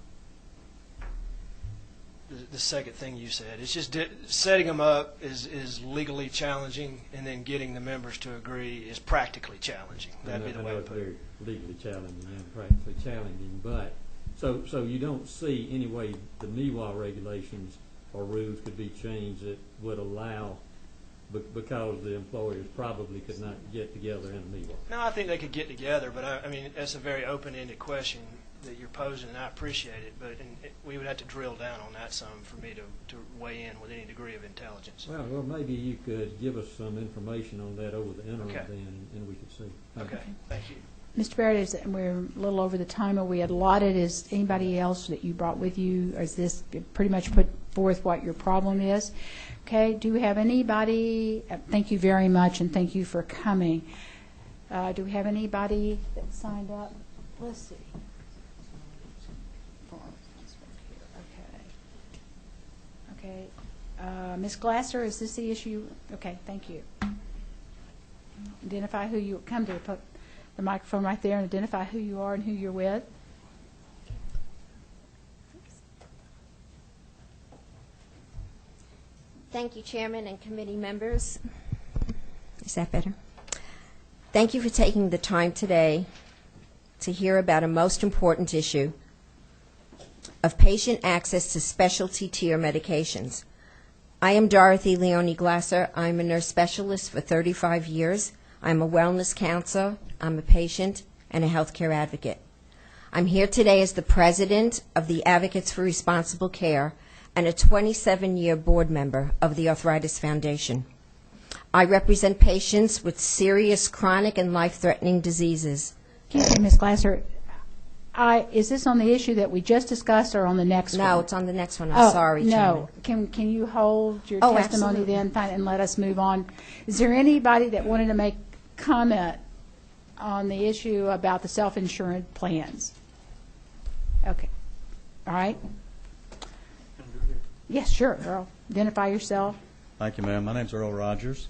[SPEAKER 2] The second thing you said. It's just setting them up is legally challenging, and then getting the members to agree is practically challenging. That'd be the way to put it.
[SPEAKER 7] Very legally challenging and practically challenging, but so you don't see any way the MEWA regulations or rules could be changed that would allow, because the employers probably could not get together in a MEWA?
[SPEAKER 2] No, I think they could get together, but I mean, that's a very open-ended question that you're posing, and I appreciate it, but we would have to drill down on that some for me to weigh in with any degree of intelligence.
[SPEAKER 7] Well, maybe you could give us some information on that over the interim
[SPEAKER 2] Okay.
[SPEAKER 7] then, and we could see.
[SPEAKER 2] Okay, thank you.
[SPEAKER 1] Mr. Barrett, we're a little over the time we had allotted. Is anybody else that you brought with you, or is this pretty much put forth what your problem is? Okay, do we have anybody? Thank you very much, and thank you for coming. Do we have anybody that signed up? Let's see. Okay. Ms. Glasser, is this the issue? Okay, thank you. Identify who you, come to put the microphone right there and identify who you are and who you're with.
[SPEAKER 10] Thank you, Chairman and committee members. Is that better? Thank you for taking the time today to hear about a most important issue of patient access to specialty tier medications. I am Dorothy Leonie Glasser. I'm a nurse specialist for 35 years. I'm a wellness counselor, I'm a patient, and a healthcare advocate. I'm here today as the president of the Advocates for Responsible Care and a 27-year board member of the Arthritis Foundation. I represent patients with serious chronic and life-threatening diseases.
[SPEAKER 1] Okay, Ms. Glasser, is this on the issue that we just discussed or on the next one?
[SPEAKER 10] No, it's on the next one. I'm sorry,
[SPEAKER 1] no.
[SPEAKER 10] Chairman.
[SPEAKER 1] Can you hold your
[SPEAKER 10] Oh,
[SPEAKER 1] testimony
[SPEAKER 10] absolutely.
[SPEAKER 1] then and let us move on? Is there anybody that wanted to make comment on the issue about the self-insurance plans? Okay. All right. Yes, sure, Earl. Identify yourself.
[SPEAKER 11] Thank you, ma'am. My name's Earl Rogers.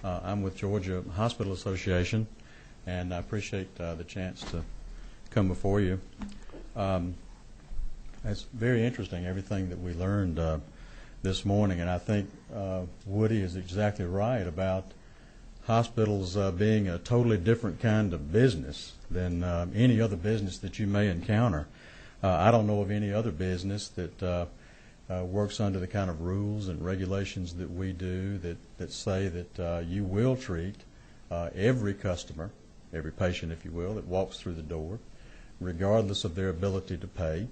[SPEAKER 11] I'm with Georgia Hospital Association, and I appreciate the chance to come before you. It's very interesting, everything that we learned this morning, and I think Woody is exactly right about hospitals being a totally different kind of business than any other business that you may encounter. I don't know of any other business that works under the kind of rules and regulations that we do that say that you will treat every customer, every patient, if you will, that walks through the door regardless of their ability to pay,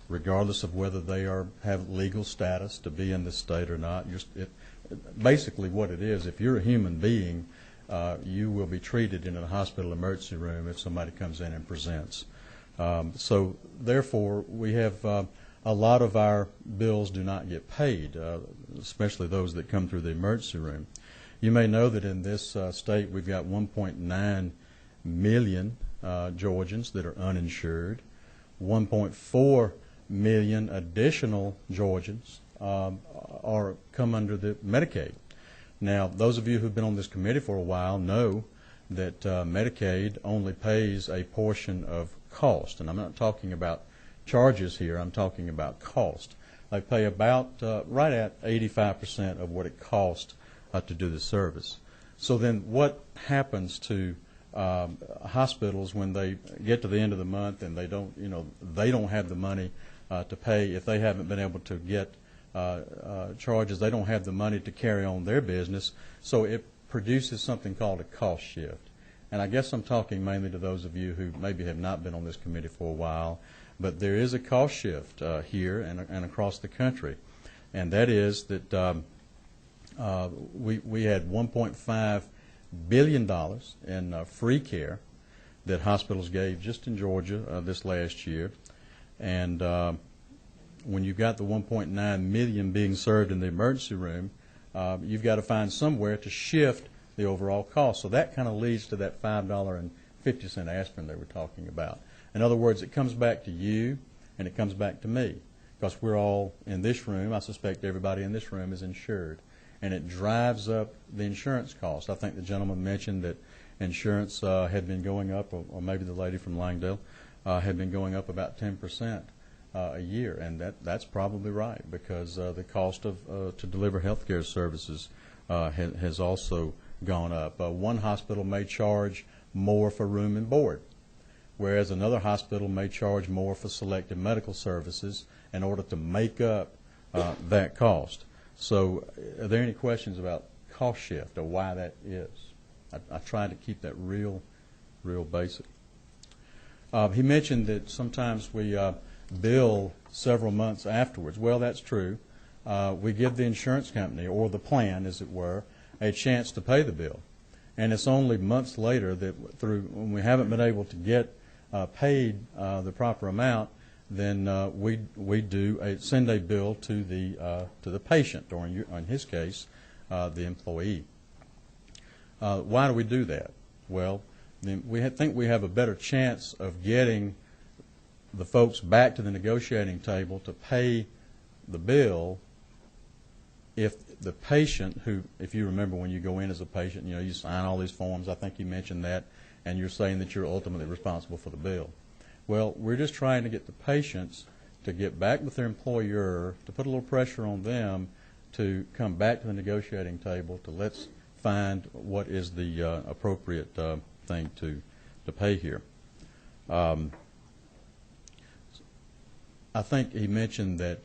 [SPEAKER 11] regardless of whether they have legal status to be in this state or not. Basically what it is, if you're a human being, you will be treated in a hospital emergency room if somebody comes in and presents. So therefore, we have a lot of our bills do not get paid, especially those that come through the emergency room. You may know that in this state we've got 1.9 million Georgians that are uninsured. 1.4 million additional Georgians come under the Medicaid. Now, those of you who've been on this committee for a while know that Medicaid only pays a portion of cost, and I'm not talking about charges here, I'm talking about cost. They pay about right at 85% of what it costs to do the service. So then what happens to hospitals when they get to the end of the month and they don't have the money to pay? If they haven't been able to get charges, they don't have the money to carry on their business, so it produces something called a cost shift. And I guess I'm talking mainly to those of you who maybe have not been on this committee for a while, but there is a cost shift here and across the country, and that is that we had $1.5 billion in free care that hospitals gave just in Georgia this last year, and when you've got the 1.9 million being served in the emergency room, you've got to find somewhere to shift the overall cost. So that kind of leads to that $5.50 aspirin they were talking about. In other words, it comes back to you and it comes back to me, because we're all in this room. I suspect everybody in this room is insured, and it drives up the insurance cost. I think the gentleman mentioned that insurance had been going up, or maybe the lady from Langdale had been going up about 10% a year, and that's probably right, because the cost to deliver health care services has also gone up. One hospital may charge more for room and board, whereas another hospital may charge more for selective medical services in order to make up that cost. So are there any questions about cost shift or why that is? I tried to keep that real basic. He mentioned that sometimes we bill several months afterwards. Well, that's true. We give the insurance company, or the plan, as it were, a chance to pay the bill. And it's only months later that when we haven't been able to get paid the proper amount, then we send a bill to the patient, or in his case, the employee. Why do we do that? Well, we think we have a better chance of getting the folks back to the negotiating table to pay the bill if the patient, who, if you remember when you go in as a patient, you sign all these forms, I think you mentioned that, and you're saying that you're ultimately responsible for the bill. Well, we're just trying to get the patients to get back with their employer, to put a little pressure on them to come back to the negotiating table, to let's find what is the appropriate thing to pay here. I think he mentioned that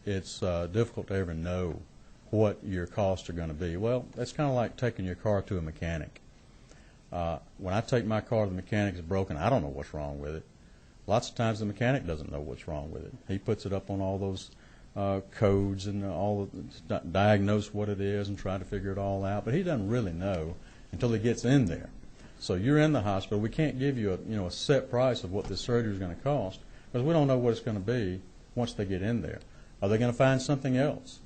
[SPEAKER 11] it's difficult to ever know what your costs are going to be. Well, that's kind of like taking your car to a mechanic. When I take my car to the mechanic, it's broken, I don't know what's wrong with it. Lots of times the mechanic doesn't know what's wrong with it. He puts it up on all those codes and diagnose what it is and try to figure it all out, but he doesn't really know until he gets in there. So you're in the hospital. We can't give you a set price of what this surgery is going to cost, because we don't know what it's going to be once they get in there. Are they going to find something else?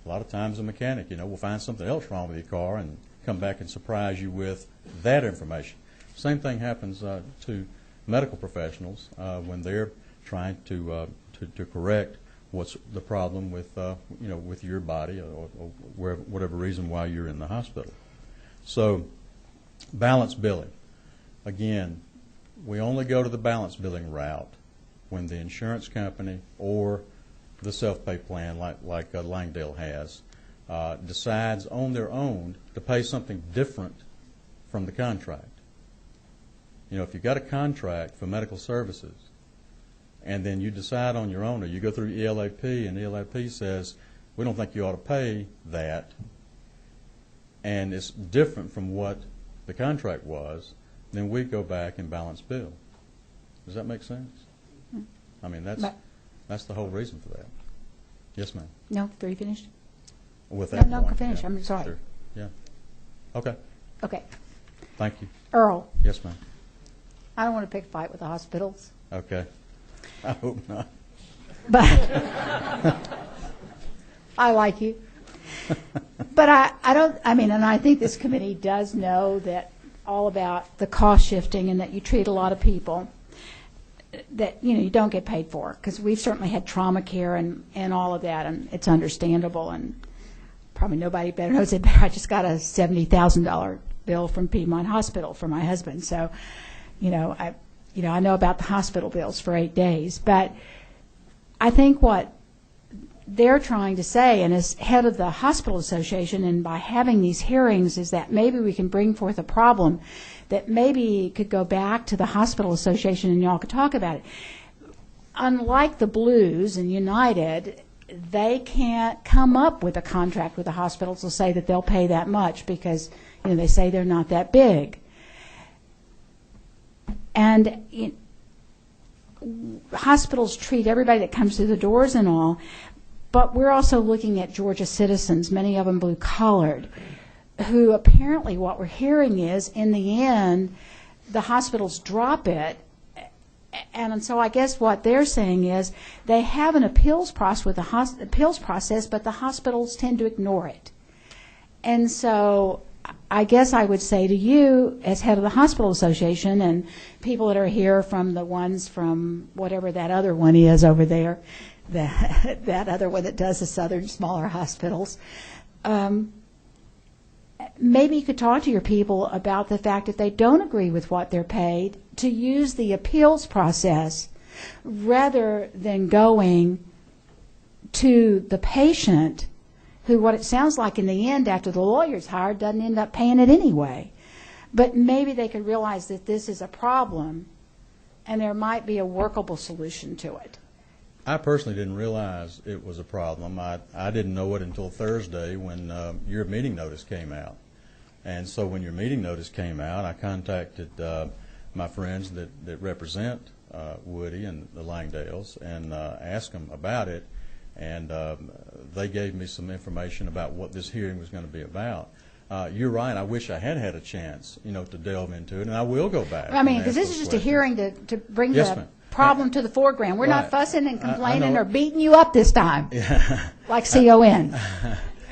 [SPEAKER 11] A lot of times a mechanic, will find something else wrong with your car and come back and surprise you with that information. Same thing happens to medical professionals when they're trying to correct what's the problem with with your body or whatever reason why you're in the hospital. So balance billing. Again, we only go to the balance billing route when the insurance company or the self-pay plan, like Langdale has, decides on their own to pay something different from the contract. If you've got a contract for medical services, and then you decide on your own, or you go through ELAP, and ELAP says, we don't think you ought to pay that, and it's different from what the contract was, then we go back and balance bill. Does that make sense? I mean, that's the whole reason for that. Yes, ma'am.
[SPEAKER 1] No, are you finished?
[SPEAKER 11] With that
[SPEAKER 1] No,
[SPEAKER 11] point,
[SPEAKER 1] finish.
[SPEAKER 11] yeah,
[SPEAKER 1] I'm sorry.
[SPEAKER 11] sure. Yeah. Okay.
[SPEAKER 1] Okay.
[SPEAKER 11] Thank you.
[SPEAKER 1] Earl,
[SPEAKER 11] Yes, ma'am.
[SPEAKER 1] I don't want to pick a fight with the hospitals,
[SPEAKER 11] Okay. I hope not.
[SPEAKER 1] but I like you. But and I think this committee does know that all about the cost shifting and that you treat a lot of people that, you don't get paid for, because we've certainly had trauma care and all of that, and it's understandable, and probably nobody better knows it better. I just got a $70,000 bill from Piedmont Hospital for my husband, so, I know about the hospital bills for 8 days, but I think what they're trying to say, and as head of the hospital association, and by having these hearings, is that maybe we can bring forth a problem that maybe could go back to the hospital association and y'all could talk about it. Unlike the Blues and United, they can't come up with a contract with the hospitals to say that they'll pay that much because they say they're not that big. And hospitals treat everybody that comes through the doors and all, but we're also looking at Georgia citizens, many of them blue-collared, who apparently what we're hearing is, in the end, the hospitals drop it. And so I guess what they're saying is they have an appeals process but the hospitals tend to ignore it. And so I guess I would say to you, as head of the hospital association, and people that are here from the ones from whatever that other one is over there, that other one that does the southern smaller hospitals, maybe you could talk to your people about the fact that they don't agree with what they're paid, to use the appeals process rather than going to the patient, who, what it sounds like in the end, after the lawyer's hired, doesn't end up paying it anyway. But maybe they could realize that this is a problem and there might be a workable solution to it.
[SPEAKER 11] I personally didn't realize it was a problem. I didn't know it until Thursday when your meeting notice came out. And so when your meeting notice came out, I contacted my friends that represent Woody and the Langdales and asked them about it. And they gave me some information about what this hearing was going to be about. You're right. I wish I had a chance, to delve into it, and I will go back.
[SPEAKER 1] I mean, because this is just questions. A hearing to bring
[SPEAKER 11] yes,
[SPEAKER 1] the
[SPEAKER 11] ma'am.
[SPEAKER 1] problem to the foreground. We're
[SPEAKER 11] right.
[SPEAKER 1] not fussing and complaining or beating you up this time, like CON.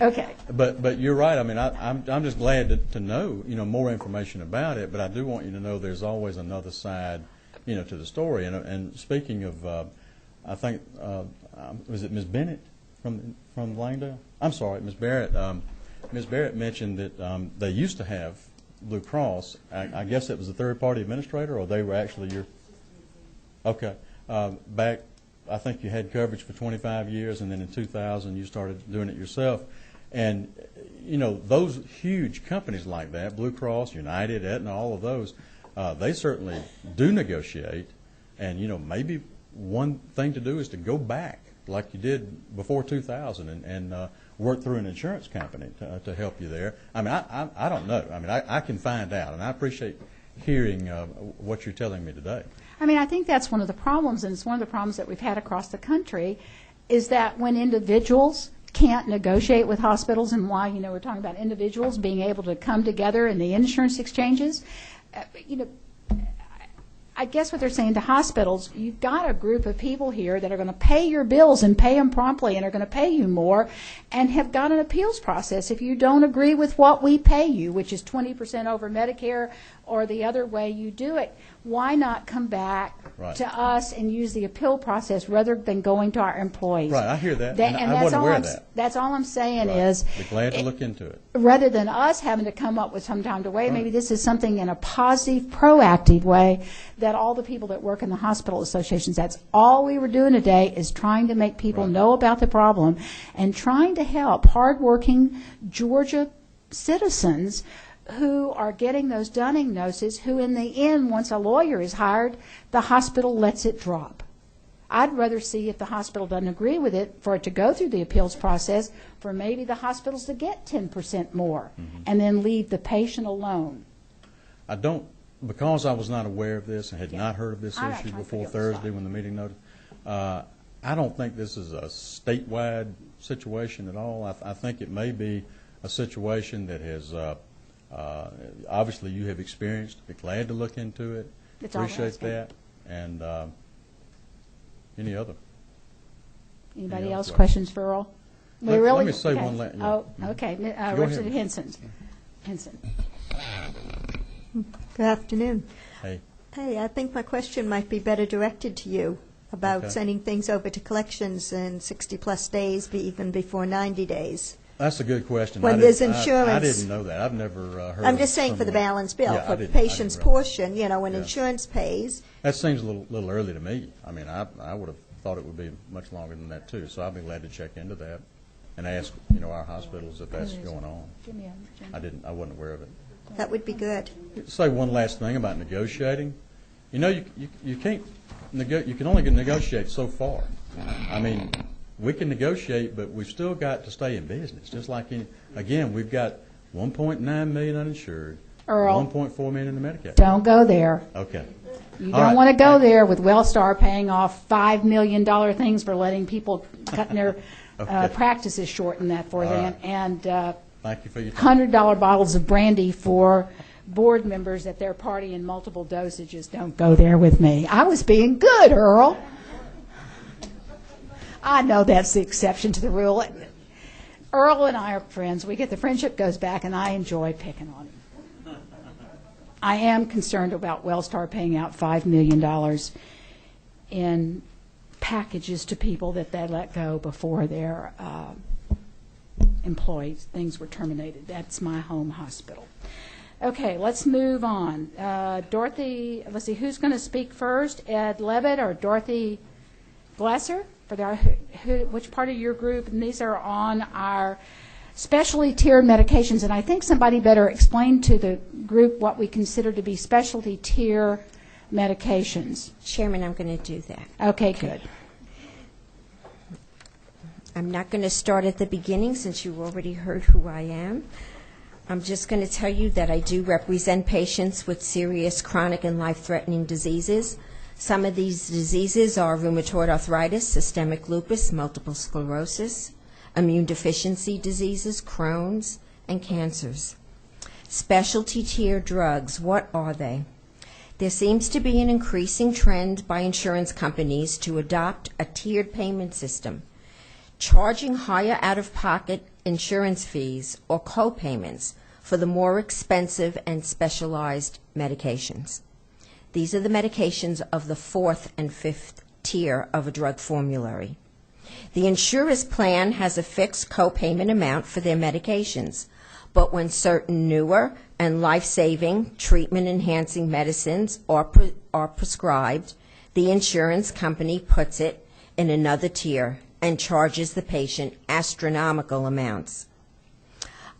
[SPEAKER 1] Okay.
[SPEAKER 11] But you're right. I mean, I'm just glad to know, more information about it. But I do want you to know there's always another side, to the story. And speaking of, I think was it Ms. Bennett from Langdale? I'm sorry, Ms. Barrett. Ms. Barrett mentioned that they used to have Blue Cross. I guess it was a third-party administrator, or they were actually your. Okay. Back, I think you had coverage for 25 years, and then in 2000 you started doing it yourself. And, those huge companies like that, Blue Cross, United, Aetna, all of those, they certainly do negotiate. And, maybe one thing to do is to go back like you did before 2000 and work through an insurance company to help you there. I mean, I don't know. I mean, I can find out, and I appreciate hearing what you're telling me today.
[SPEAKER 1] I mean, I think that's one of the problems, and it's one of the problems that we've had across the country, is that when individuals can't negotiate with hospitals, and why, we're talking about individuals being able to come together in the insurance exchanges, I guess what they're saying to hospitals, you've got a group of people here that are going to pay your bills and pay them promptly and are going to pay you more and have got an appeals process. If you don't agree with what we pay you, which is 20% over Medicare or the other way you do it, why not come back to us and use the appeal process rather than going to our employees?
[SPEAKER 11] Right, I hear that. And I wasn't aware of that.
[SPEAKER 1] That's all I'm saying is,
[SPEAKER 11] be glad to look into it.
[SPEAKER 1] Rather than us having to come up with some time to wait, maybe this is something in a positive, proactive way that all the people that work in the hospital associations, that's all we were doing today, is trying to make people know about the problem and trying to help hardworking Georgia citizens who are getting those dunning notices, who in the end, once a lawyer is hired, the hospital lets it drop. I'd rather see, if the hospital doesn't agree with it, for it to go through the appeals process, for maybe the hospitals to get 10% more and then leave the patient alone.
[SPEAKER 11] I don't because I was not aware of this and had
[SPEAKER 1] Yeah.
[SPEAKER 11] not heard of this
[SPEAKER 1] I'm not
[SPEAKER 11] issue
[SPEAKER 1] trying to
[SPEAKER 11] before
[SPEAKER 1] figure this
[SPEAKER 11] Thursday
[SPEAKER 1] out.
[SPEAKER 11] when the meeting noted, I don't think this is a statewide situation at all. I think it may be a situation that has, obviously you have experienced. Be glad to look into it.
[SPEAKER 1] That's all I'm
[SPEAKER 11] Appreciate
[SPEAKER 1] asking.
[SPEAKER 11] that. And any other?
[SPEAKER 1] Anybody
[SPEAKER 11] other
[SPEAKER 1] else?
[SPEAKER 11] questions?
[SPEAKER 1] Questions for Earl?
[SPEAKER 11] Let me say one last.
[SPEAKER 1] Oh, okay.
[SPEAKER 11] Go
[SPEAKER 1] Richard
[SPEAKER 11] ahead.
[SPEAKER 1] Henson. Henson.
[SPEAKER 9] Good afternoon.
[SPEAKER 11] Hey.
[SPEAKER 9] Hey, I think my question might be better directed to you about
[SPEAKER 11] Okay.
[SPEAKER 9] sending things over to collections in 60-plus days, even before 90 days.
[SPEAKER 11] That's a good question.
[SPEAKER 9] When
[SPEAKER 11] I
[SPEAKER 9] there's
[SPEAKER 11] didn't- I
[SPEAKER 9] insurance-
[SPEAKER 11] didn't know that. I've never heard
[SPEAKER 9] I'm
[SPEAKER 11] of
[SPEAKER 9] just saying for the
[SPEAKER 11] someone-
[SPEAKER 9] balance bill,
[SPEAKER 11] Yeah,
[SPEAKER 9] for
[SPEAKER 11] I
[SPEAKER 9] the
[SPEAKER 11] didn't- I
[SPEAKER 9] patient's
[SPEAKER 11] didn't realize.
[SPEAKER 9] portion, when
[SPEAKER 11] Yeah.
[SPEAKER 9] insurance pays.
[SPEAKER 11] That seems a little early to me. I mean, I would have thought it would be much longer than that, too. So I'll be glad to check into that and ask, our hospitals if that's going on.
[SPEAKER 1] Give me a
[SPEAKER 11] I wasn't aware of it.
[SPEAKER 9] That would be good.
[SPEAKER 11] Say one last thing about negotiating. You can't, you can only negotiate so far. I mean, we can negotiate, but we've still got to stay in business. Just like, again, we've got 1.9 million uninsured,
[SPEAKER 1] Earl.
[SPEAKER 11] 1.4 million in the Medicaid.
[SPEAKER 1] Don't go there.
[SPEAKER 11] Okay.
[SPEAKER 1] You
[SPEAKER 11] All
[SPEAKER 1] don't
[SPEAKER 11] right.
[SPEAKER 1] want to go there with Wellstar paying off $5 million things for letting people cutting their
[SPEAKER 11] Okay.
[SPEAKER 1] practices short in that for
[SPEAKER 11] All
[SPEAKER 1] them,
[SPEAKER 11] right.
[SPEAKER 1] and
[SPEAKER 11] Thank you for your time.
[SPEAKER 1] $100 bottles of brandy for board members at their party in multiple dosages. Don't go there with me. I was being good, Earl. I know that's the exception to the rule. Earl and I are friends. The friendship goes back, and I enjoy picking on him. I am concerned about Wellstar paying out $5 million in packages to people that they let go before their employees, things were terminated. That's my home hospital. Okay, let's move on. Dorothy, let's see, who's going to speak first? Ed Levitt or Dorothy Glesser? Which part of your group? And these are on our specialty tiered medications. And I think somebody better explain to the group what we consider to be specialty tier medications.
[SPEAKER 10] Chairman, I'm going to do that.
[SPEAKER 1] Okay, good.
[SPEAKER 10] I'm not going to start at the beginning since you already heard who I am. I'm just going to tell you that I do represent patients with serious chronic and life-threatening diseases. Some of these diseases are rheumatoid arthritis, systemic lupus, multiple sclerosis, immune deficiency diseases, Crohn's, and cancers. Specialty tier drugs, what are they? There seems to be an increasing trend by insurance companies to adopt a tiered payment system, charging higher out-of-pocket insurance fees or co-payments for the more expensive and specialized medications. These are the medications of the fourth and fifth tier of a drug formulary. The insurer's plan has a fixed co-payment amount for their medications, but when certain newer and life-saving, treatment-enhancing medicines are prescribed, the insurance company puts it in another tier and charges the patient astronomical amounts.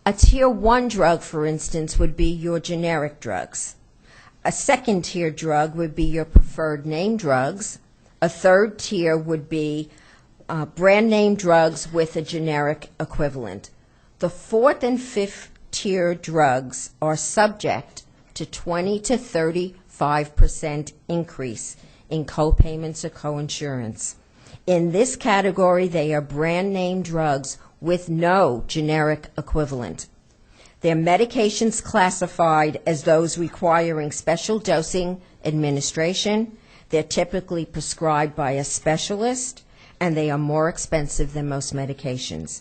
[SPEAKER 10] A Tier 1 drug, for instance, would be your generic drugs. A second-tier drug would be your preferred name drugs. A third tier would be brand-name drugs with a generic equivalent. The fourth and fifth tier drugs are subject to 20 to 35% increase in co-payments or co-insurance. In this category, they are brand-name drugs with no generic equivalent. Their medications classified as those requiring special dosing administration. They're typically prescribed by a specialist, and they are more expensive than most medications.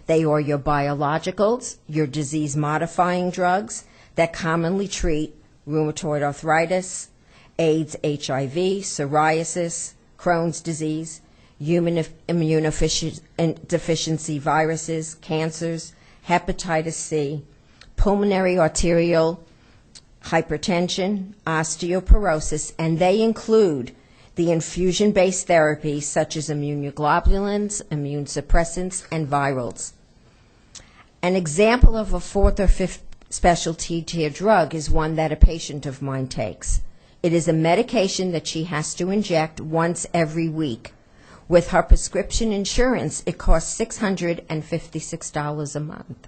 [SPEAKER 10] They are your biologicals, your disease-modifying drugs that commonly treat rheumatoid arthritis, AIDS, HIV, psoriasis, Crohn's disease, human immunodeficiency viruses, cancers, hepatitis C, pulmonary arterial hypertension, osteoporosis, and they include the infusion-based therapies such as immunoglobulins, immune suppressants, and virals. An example of a fourth or fifth specialty tier drug is one that a patient of mine takes. It is a medication that she has to inject once every week. With her prescription insurance, it costs $656 a month.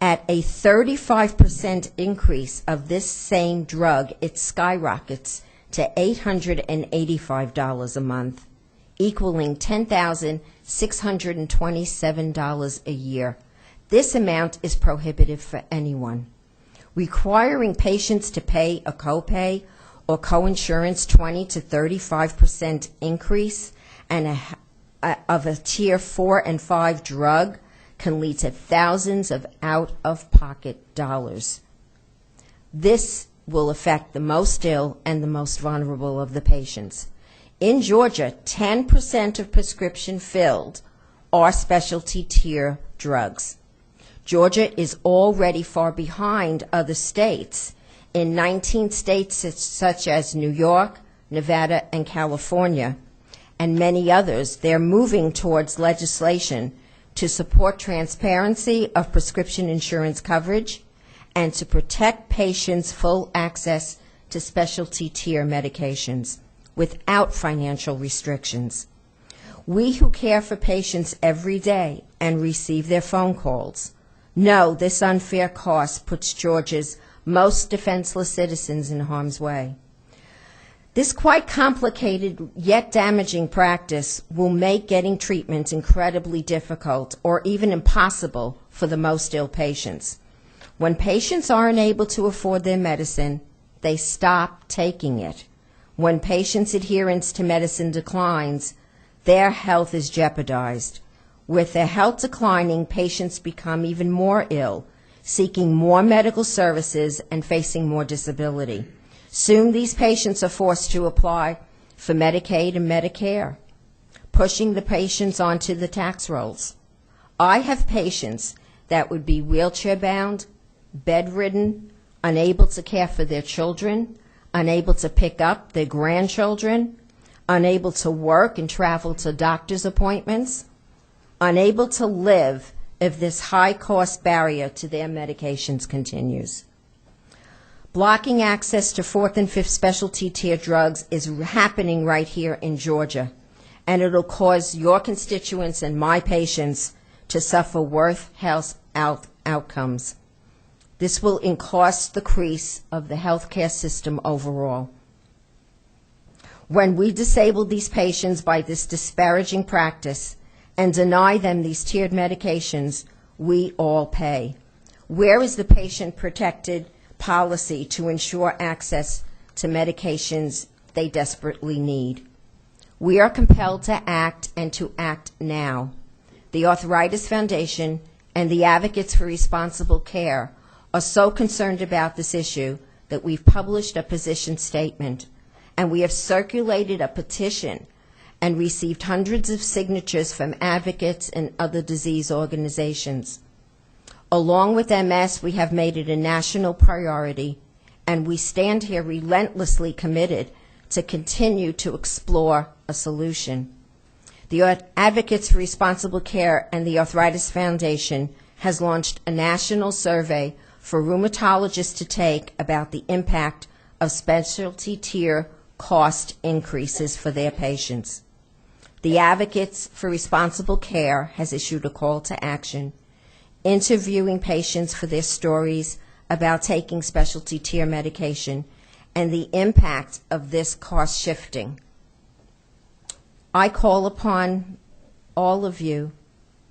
[SPEAKER 10] At a 35% increase of this same drug, it skyrockets to $885 a month, equaling $10,627 a year. This amount is prohibitive for anyone. Requiring patients to pay a copay or coinsurance 20 to 35% increase of a tier 4 and 5 drug can lead to thousands of out-of-pocket dollars. This will affect the most ill and the most vulnerable of the patients. In Georgia, 10% of prescription filled are specialty tier drugs. Georgia is already far behind other states. In 19 states such as New York, Nevada, and California, and many others, they're moving towards legislation to support transparency of prescription insurance coverage and to protect patients' full access to specialty tier medications without financial restrictions. We who care for patients every day and receive their phone calls know this unfair cost puts Georgia's most defenseless citizens in harm's way. This quite complicated yet damaging practice will make getting treatment incredibly difficult or even impossible for the most ill patients. When patients aren't able to afford their medicine, they stop taking it. When patients' adherence to medicine declines, their health is jeopardized. With their health declining, patients become even more ill, seeking more medical services and facing more disability. Soon these patients are forced to apply for Medicaid and Medicare, pushing the patients onto the tax rolls. I have patients that would be wheelchair-bound, bedridden, unable to care for their children, unable to pick up their grandchildren, unable to work and travel to doctor's appointments, unable to live if this high-cost barrier to their medications continues. Blocking access to 4th and 5th specialty tier drugs is happening right here in Georgia, and it'll cause your constituents and my patients to suffer worse health outcomes. This will increase the crease of the healthcare system overall. When we disable these patients by this disparaging practice and deny them these tiered medications, we all pay. Where is the patient-protected policy to ensure access to medications they desperately need? We are compelled to act and to act now. The Arthritis Foundation and the Advocates for Responsible Care are so concerned about this issue that we've published a position statement and we have circulated a petition and received hundreds of signatures from advocates and other disease organizations. Along with MS, we have made it a national priority, and we stand here relentlessly committed to continue to explore a solution. The Advocates for Responsible Care and the Arthritis Foundation has launched a national survey for rheumatologists to take about the impact of specialty tier cost increases for their patients. The Advocates for Responsible Care has issued a call to action, interviewing patients for their stories about taking specialty tier medication and the impact of this cost shifting. I call upon all of you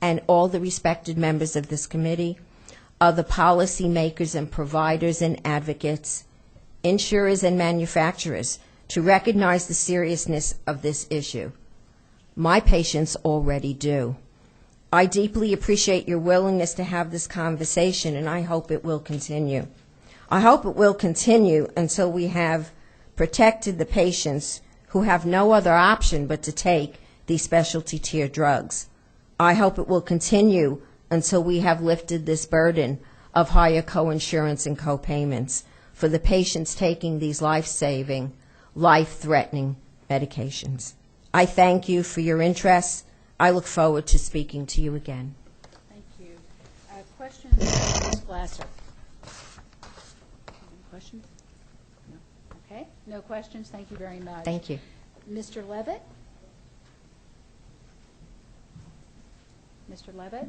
[SPEAKER 10] and all the respected members of this committee, other policymakers and providers and advocates, insurers and manufacturers to recognize the seriousness of this issue. My patients already do. I deeply appreciate your willingness to have this conversation, and I hope it will continue. I hope it will continue until we have protected the patients who have no other option but to take these specialty tier drugs. I hope it will continue until we have lifted this burden of higher coinsurance and copayments for the patients taking these life-saving, life-threatening medications. I thank you for your interest. I look forward to speaking to you again.
[SPEAKER 1] Thank you. Questions, Ms. Glasser? Any questions? No. Okay. No questions. Thank you very much.
[SPEAKER 10] Thank you.
[SPEAKER 1] Mr. Levitt? Mr. Levitt?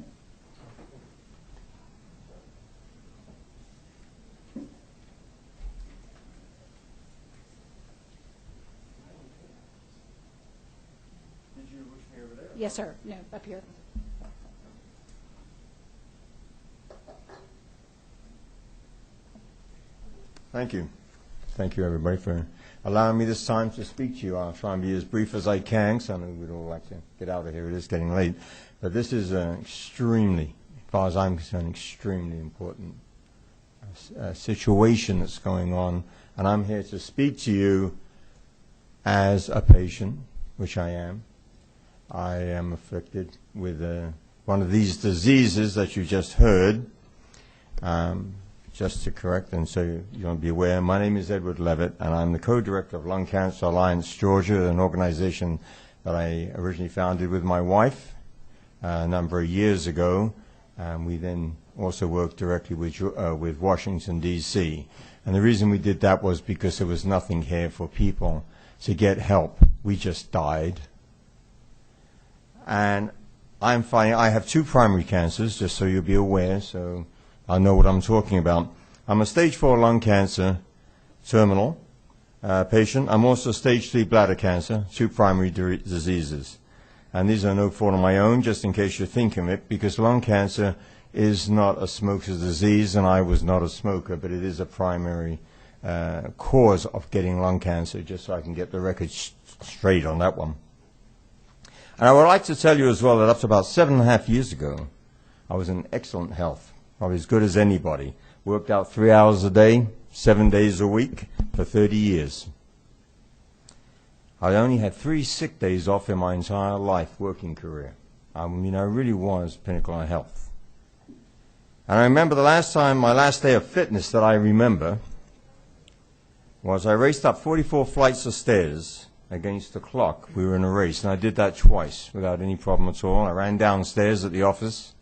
[SPEAKER 1] Yes, sir. No, up here.
[SPEAKER 12] Thank you. Thank you, everybody, for allowing me this time to speak to you. I'll try and be as brief as I can, because I know we'd all like to get out of here. It is getting late. But this is extremely, as far as I'm concerned, extremely important situation that's going on. And I'm here to speak to you as a patient, which I am. I am afflicted with one of these diseases that you just heard. Just to correct, and so you want to be aware, my name is Edward Levitt, and I'm the co-director of Lung Cancer Alliance Georgia, an organization that I originally founded with my wife a number of years ago. We then also worked directly with Washington, D.C. And the reason we did that was because there was nothing here for people to get help. We just died. And I'm finding I have 2 primary cancers, just so you'll be aware, so I know what I'm talking about. I'm a stage 4 lung cancer terminal patient. I'm also stage 3 bladder cancer, 2 primary diseases. And these are no fault of my own, just in case you're thinking it, because lung cancer is not a smoker's disease, and I was not a smoker, but it is a primary cause of getting lung cancer, just so I can get the record straight on that one. And I would like to tell you as well that up to about 7.5 years ago, I was in excellent health. Probably as good as anybody. Worked out 3 hours a day, 7 days a week for 30 years. I only had 3 sick days off in my entire life working career. I mean, I really was pinnacle of health. And I remember the last time, my last day of fitness that I remember, was I raced up 44 flights of stairs against the clock. We were in a race, and I did that twice without any problem at all. I ran downstairs at the office,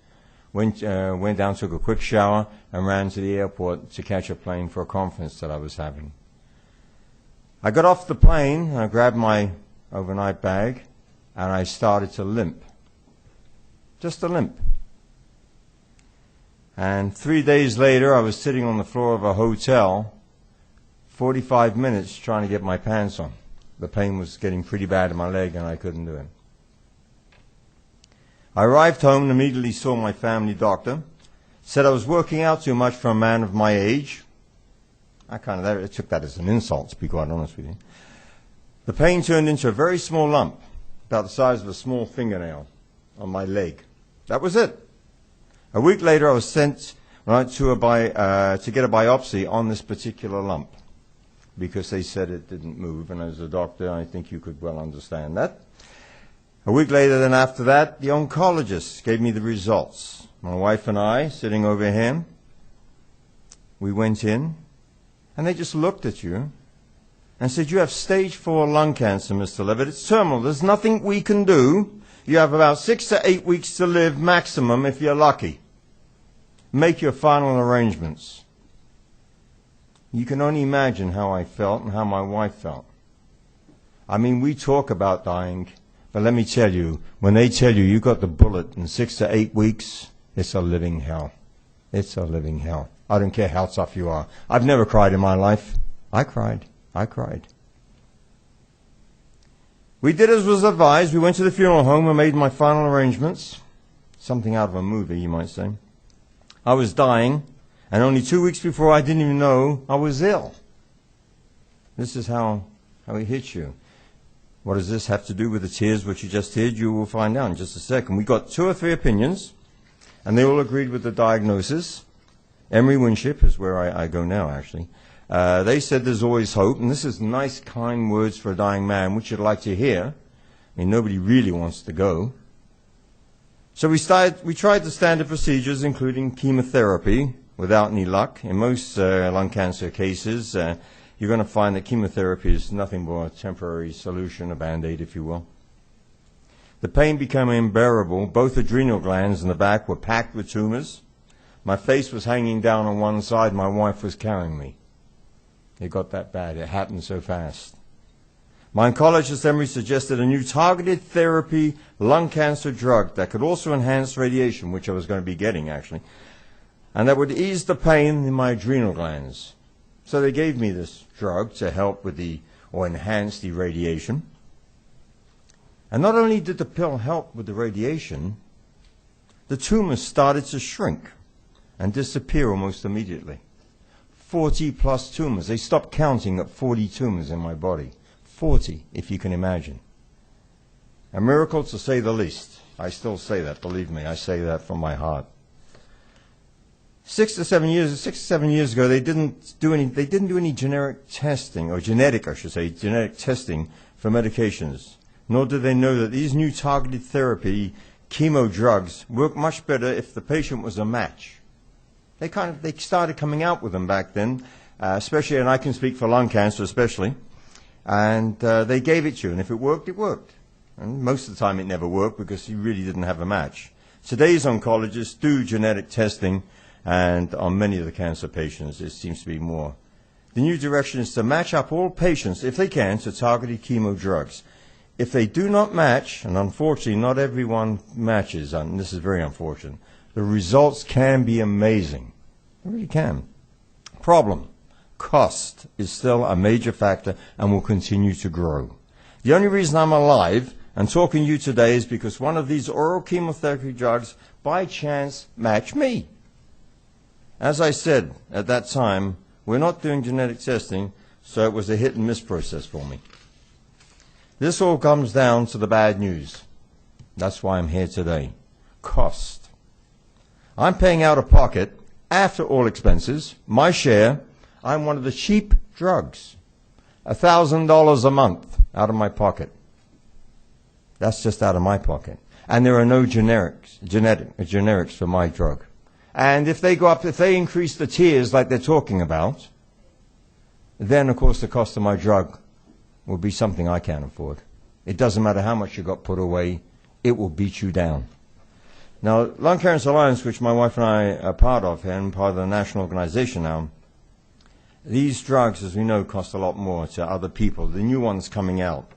[SPEAKER 12] went down, took a quick shower, and ran to the airport to catch a plane for a conference that I was having. I got off the plane, I grabbed my overnight bag, and I started to limp. Just a limp. And 3 days later, I was sitting on the floor of a hotel, 45 minutes trying to get my pants on. The pain was getting pretty bad in my leg, and I couldn't do it. I arrived home and immediately saw my family doctor. Said I was working out too much for a man of my age. I took that as an insult, to be quite honest with you. The pain turned into a very small lump, about the size of a small fingernail, on my leg. That was it. A week later, I was sent to get a biopsy on this particular lump, because they said it didn't move, and as a doctor, I think you could well understand that. A week later, then after that, the oncologist gave me the results. My wife and I, sitting over here, we went in, and they just looked at you and said, "You have stage 4 lung cancer, Mr. Levitt. It's terminal. There's nothing we can do. You have about 6 to 8 weeks to live maximum if you're lucky. Make your final arrangements." You can only imagine how I felt and how my wife felt. I mean, we talk about dying, but let me tell you, when they tell you you got the bullet in 6 to 8 weeks, it's a living hell. It's a living hell. I don't care how tough you are. I've never cried in my life. I cried. We did as was advised. We went to the funeral home and made my final arrangements. Something out of a movie, you might say. I was dying, and only 2 weeks before, I didn't even know I was ill. This is how it hits you. What does this have to do with the tears which you just heard? You will find out in just a second. We got 2 or 3 opinions, and they all agreed with the diagnosis. Emory Winship is where I go now, actually. They said there's always hope, and this is nice, kind words for a dying man, which you'd like to hear. I mean, nobody really wants to go. So we tried the standard procedures, including chemotherapy, without any luck. In most lung cancer cases, you're going to find that chemotherapy is nothing but a temporary solution, a Band-Aid, if you will. The pain became unbearable. Both adrenal glands in the back were packed with tumors. My face was hanging down on one side. My wife was carrying me. It got that bad. It happened so fast. My oncologist Emory suggested a new targeted therapy lung cancer drug that could also enhance radiation, which I was going to be getting, actually, and that would ease the pain in my adrenal glands. So they gave me this drug to help with or enhance the radiation. And not only did the pill help with the radiation, the tumors started to shrink and disappear almost immediately. 40 plus tumors. They stopped counting at 40 tumors in my body. 40, if you can imagine. A miracle to say the least. I still say that, believe me, I say that from my heart. 6 to 7 years ago, they didn't do any genetic testing, or genetic testing for medications. Nor did they know that these new targeted therapy chemo drugs work much better if the patient was a match. They started coming out with them back then, especially, and I can speak for lung cancer especially, and they gave it to you, and if it worked, it worked. And most of the time it never worked because you really didn't have a match. Today's oncologists do genetic testing, and on many of the cancer patients it seems to be more. The new direction is to match up all patients, if they can, to targeted chemo drugs. If they do not match, and unfortunately not everyone matches, and this is very unfortunate, the results can be amazing. They really can. Problem: cost is still a major factor and will continue to grow. The only reason I'm alive and talking to you today is because one of these oral chemotherapy drugs by chance matched me. As I said at that time, we're not doing genetic testing, so it was a hit and miss process for me. This all comes down to the bad news. That's why I'm here today. Cost. I'm paying out of pocket, after all expenses, my share. I'm one of the cheap drugs. $1,000 a month out of my pocket. That's just out of my pocket. And there are no generics for my drug. And if they go up, if they increase the tiers like they're talking about, then of course the cost of my drug will be something I can't afford. It doesn't matter how much you got put away, it will beat you down. Now, Lung Cancer Alliance, which my wife and I are part of, and part of the national organization now, these drugs, as we know, cost a lot more to other people, the new ones coming out.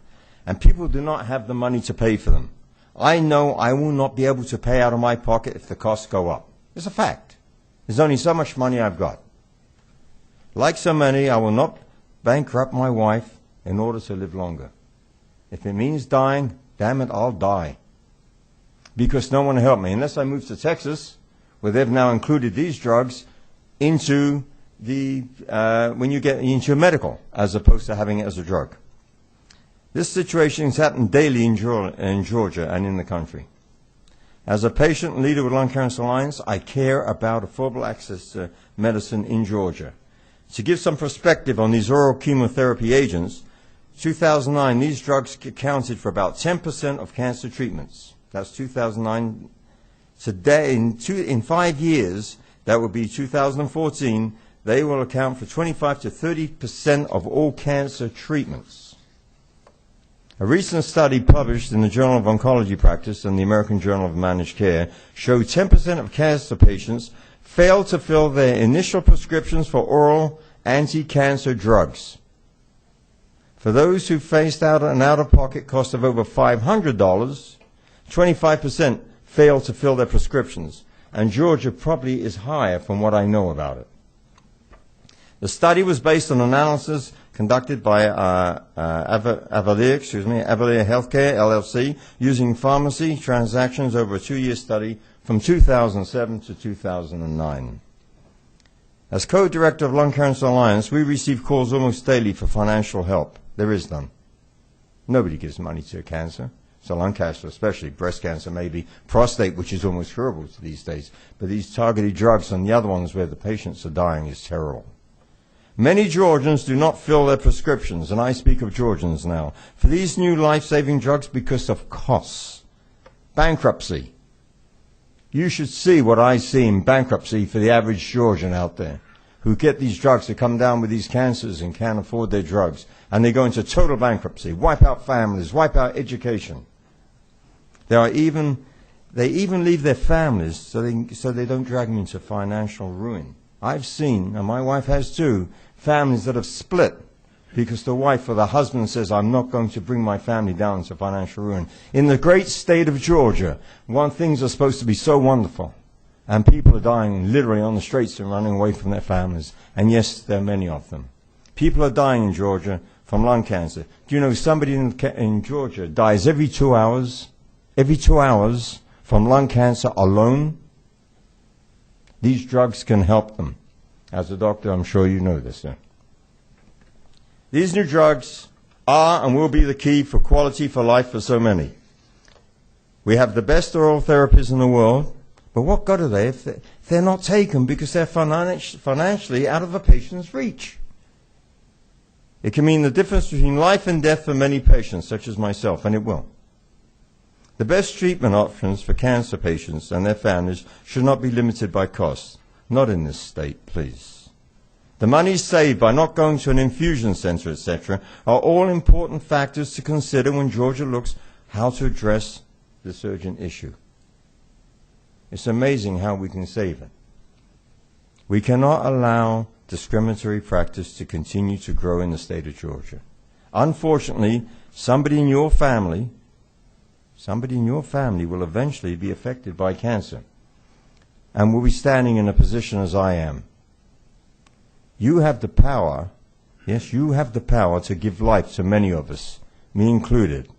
[SPEAKER 12] And people do not have the money to pay for them. I know I will not be able to pay out of my pocket if the costs go up. It's a fact. There's only so much money I've got. Like so many, I will not bankrupt my wife in order to live longer. If it means dying, damn it, I'll die. Because no one will help me. Unless I move to Texas, where they've now included these drugs into the, when you get into medical, as opposed to having it as a drug. This situation has happened daily in Georgia and in the country. As a patient and leader with Lung Cancer Alliance, I care about affordable access to medicine in Georgia. To give some perspective on these oral chemotherapy agents, 2009, these drugs accounted for about 10% of cancer treatments. That's 2009. Today, in 5 years, that would be 2014, they will account for 25 to 30% of all cancer treatments. A recent study published in the Journal of Oncology Practice and the American Journal of Managed Care showed 10% of cancer patients failed to fill their initial prescriptions for oral anti-cancer drugs. For those who faced an out-of-pocket cost of over $500, 25% failed to fill their prescriptions, and Georgia probably is higher from what I know about it. The study was based on analysis conducted by Avalier Healthcare, LLC, using pharmacy transactions over a 2-year study from 2007 to 2009. As co-director of Lung Cancer Alliance, we receive calls almost daily for financial help. There is none. Nobody gives money to cancer. So lung cancer, especially breast cancer, maybe prostate, which is almost curable these days. But these targeted drugs and the other ones where the patients are dying is terrible. Many Georgians do not fill their prescriptions, and I speak of Georgians now, for these new life-saving drugs because of costs. Bankruptcy. You should see what I see in bankruptcy for the average Georgian out there who get these drugs to come down with these cancers and can't afford their drugs. And they go into total bankruptcy, wipe out families, wipe out education. They even leave their families so they don't drag them into financial ruin. I've seen, and my wife has too, families that have split because the wife or the husband says, I'm not going to bring my family down into financial ruin. In the great state of Georgia, things are supposed to be so wonderful, and people are dying literally on the streets and running away from their families. And yes, there are many of them. People are dying in Georgia from lung cancer. Do you know somebody in Georgia dies every 2 hours? Every 2 hours from lung cancer alone? These drugs can help them. As a doctor, I'm sure you know this. These new drugs are and will be the key for quality for life for so many. We have the best oral therapies in the world, but what good are they if they're not taken because they're financially out of a patient's reach? It can mean the difference between life and death for many patients, such as myself, and it will. The best treatment options for cancer patients and their families should not be limited by cost. Not in this state, please. The money saved by not going to an infusion center, etc., are all important factors to consider when Georgia looks how to address this urgent issue. It's amazing how we can save it. We cannot allow discriminatory practice to continue to grow in the state of Georgia. Unfortunately, somebody in your family will eventually be affected by cancer and will be standing in a position as I am. You have the power, yes, you have the power to give life to many of us, me included.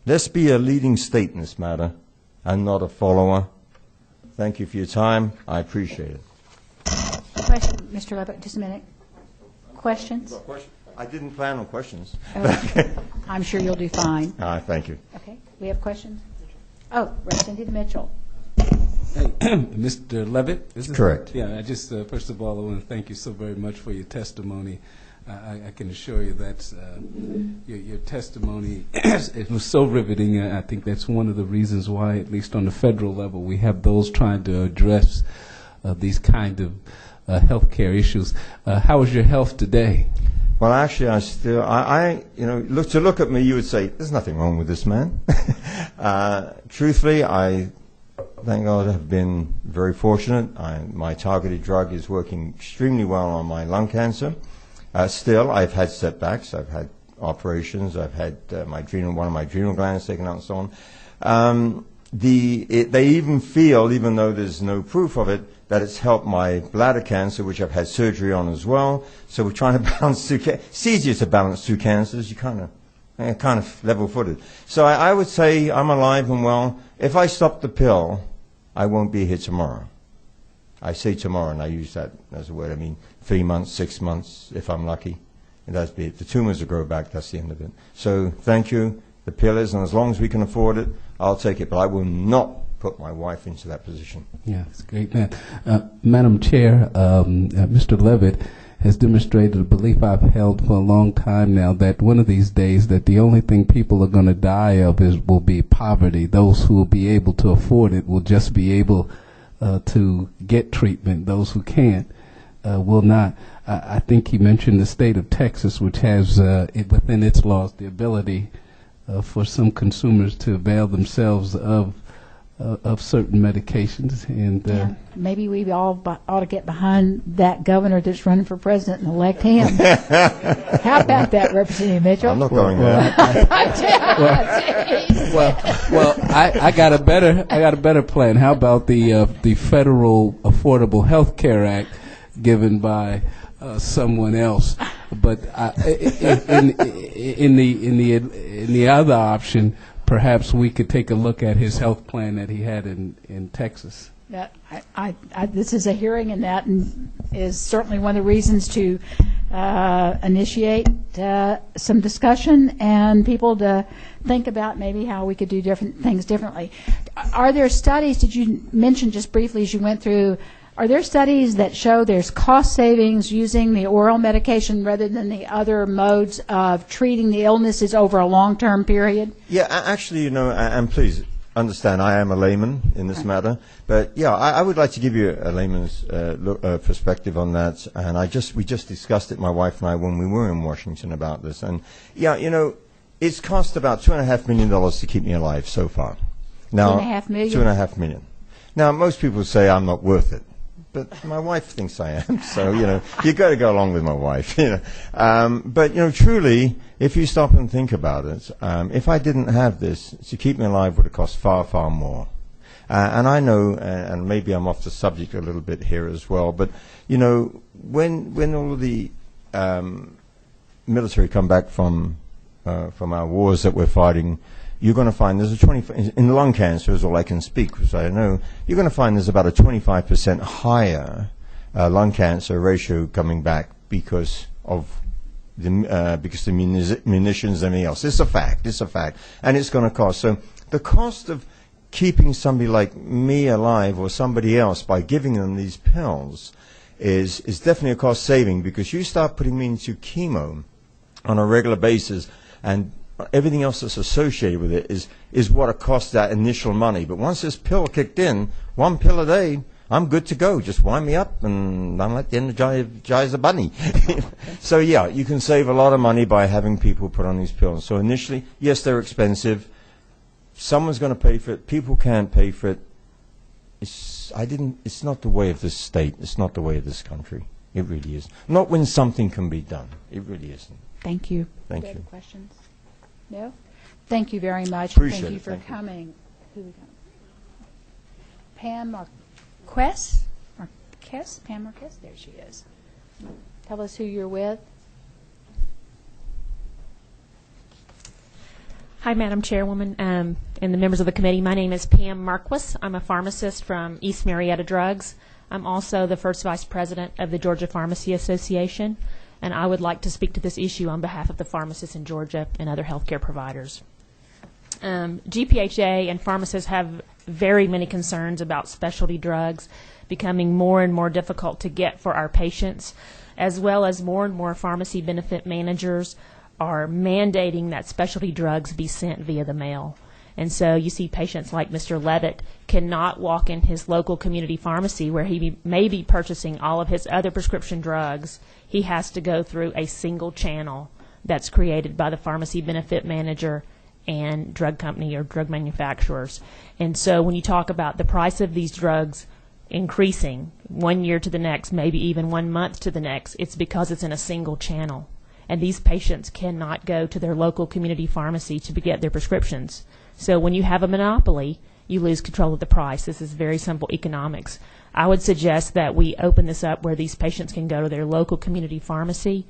[SPEAKER 12] Let's be a leading state in this matter and not a follower. Thank you for your time. I appreciate it.
[SPEAKER 1] Question, Mr. Levitt, just a minute. Questions?
[SPEAKER 12] I didn't plan on questions.
[SPEAKER 1] Okay. I'm sure you'll do fine.
[SPEAKER 12] Thank you.
[SPEAKER 1] Okay. We have questions? Oh, Representative Mitchell.
[SPEAKER 13] Hey, Mr. Levitt? Is this
[SPEAKER 12] correct?
[SPEAKER 13] Yeah, I just, first of all, I want to thank you so very much for your testimony. I can assure you that your testimony it was so riveting. I think that's one of the reasons why, at least on the federal level, we have those trying to address these kind of health care issues. How is your health today?
[SPEAKER 12] Well, actually, look at me, you would say, there's nothing wrong with this man. Truthfully, I, thank God, have been very fortunate. My targeted drug is working extremely well on my lung cancer. Still, I've had setbacks. I've had operations. I've had one of my adrenal glands taken out and so on. They even feel, even though there's no proof of it, that it's helped my bladder cancer, which I've had surgery on as well. So we're trying to balance two. It's easier to balance two cancers. You kind of level-footed. So I would say I'm alive and well. If I stop the pill, I won't be here tomorrow. I say tomorrow, and I use that as a word. I mean 3 months, 6 months, if I'm lucky. And that's be it. The tumors will grow back. That's the end of it. So thank you. The pill is, and as long as we can afford it, I'll take it. But I will not put my wife into that position.
[SPEAKER 13] Yeah, it's great, man. Madam Chair, Mr. Levitt has demonstrated a belief I've held for a long time now that one of these days that the only thing people are going to die of will be poverty. Those who will be able to afford it will just be able to get treatment. Those who can't will not. I think he mentioned the state of Texas, which has within its laws the ability for some consumers to avail themselves of certain medications, and
[SPEAKER 1] maybe we all ought to get behind that governor that's running for president and elect him. How about that, Representative Mitchell?
[SPEAKER 12] I'm not going there.
[SPEAKER 13] I got a better plan. How about the Federal Affordable Health Care Act given by someone else? But in the other option, perhaps we could take a look at his health plan that he had in Texas.
[SPEAKER 1] This is a hearing, and that is certainly one of the reasons to initiate some discussion and people to think about maybe how we could do different things differently. Are there studies, did you mention just briefly as you went through, are there studies that show there's cost savings using the oral medication rather than the other modes of treating the illnesses over a long-term period?
[SPEAKER 12] Yeah, actually, and please understand, I am a layman in this matter. But, yeah, I would like to give you a layman's perspective on that. And we just discussed it, my wife and I, when we were in Washington about this. And, yeah, it's cost about $2.5 million to keep me alive so far. Now,
[SPEAKER 1] $2.5 million?
[SPEAKER 12] $2.5 million. Now, most people say I'm not worth it. But my wife thinks I am, so, you've got to go along with my wife, But, truly, if you stop and think about it, if I didn't have this, to keep me alive would have cost far, far more. And I know, and maybe I'm off the subject a little bit here as well, but, when all of the military come back from our wars that we're fighting, you're going to find there's in lung cancer is all I can speak, because I know you're going to find there's about a 25% higher lung cancer ratio coming back because of the munitions and everything else. It's a fact, and it's going to cost. So the cost of keeping somebody like me alive or somebody else by giving them these pills is definitely a cost saving, because you start putting me into chemo on a regular basis, and everything else that's associated with it is what it costs that initial money. But once this pill kicked in, 1 pill a day, I'm good to go. Just wind me up and I'm like the Energizer Bunny. So yeah, you can save a lot of money by having people put on these pills. So initially, yes, they're expensive. Someone's going to pay for it. People can't pay for it. It's not the way of this state. It's not the way of this country. It really is. Not when something can be done. It really isn't.
[SPEAKER 1] Thank you.
[SPEAKER 12] Thank
[SPEAKER 1] Any
[SPEAKER 12] you.
[SPEAKER 1] other questions? No? Thank you very much.
[SPEAKER 12] Appreciate
[SPEAKER 1] Thank you
[SPEAKER 12] it.
[SPEAKER 1] for
[SPEAKER 12] Thank you.
[SPEAKER 1] coming. Who we got? Pam Marquez? Pam Marquez? There she is. Tell us who you're with.
[SPEAKER 14] Hi, Madam Chairwoman, and the members of the committee. My name is Pam Marquis. I'm a pharmacist from East Marietta Drugs. I'm also the first vice president of the Georgia Pharmacy Association, and I would like to speak to this issue on behalf of the pharmacists in Georgia and other healthcare providers. GPHA and pharmacists have very many concerns about specialty drugs becoming more and more difficult to get for our patients, as well as more and more pharmacy benefit managers are mandating that specialty drugs be sent via the mail. And so you see patients like Mr. Levitt cannot walk in his local community pharmacy where he may be purchasing all of his other prescription drugs. He has to go through a single channel that's created by the pharmacy benefit manager and drug company or drug manufacturers. And so when you talk about the price of these drugs increasing 1 year to the next, maybe even 1 month to the next, it's because it's in a single channel. And these patients cannot go to their local community pharmacy to get their prescriptions. So when you have a monopoly, you lose control of the price. This is very simple economics. I would suggest that we open this up where these patients can go to their local community pharmacy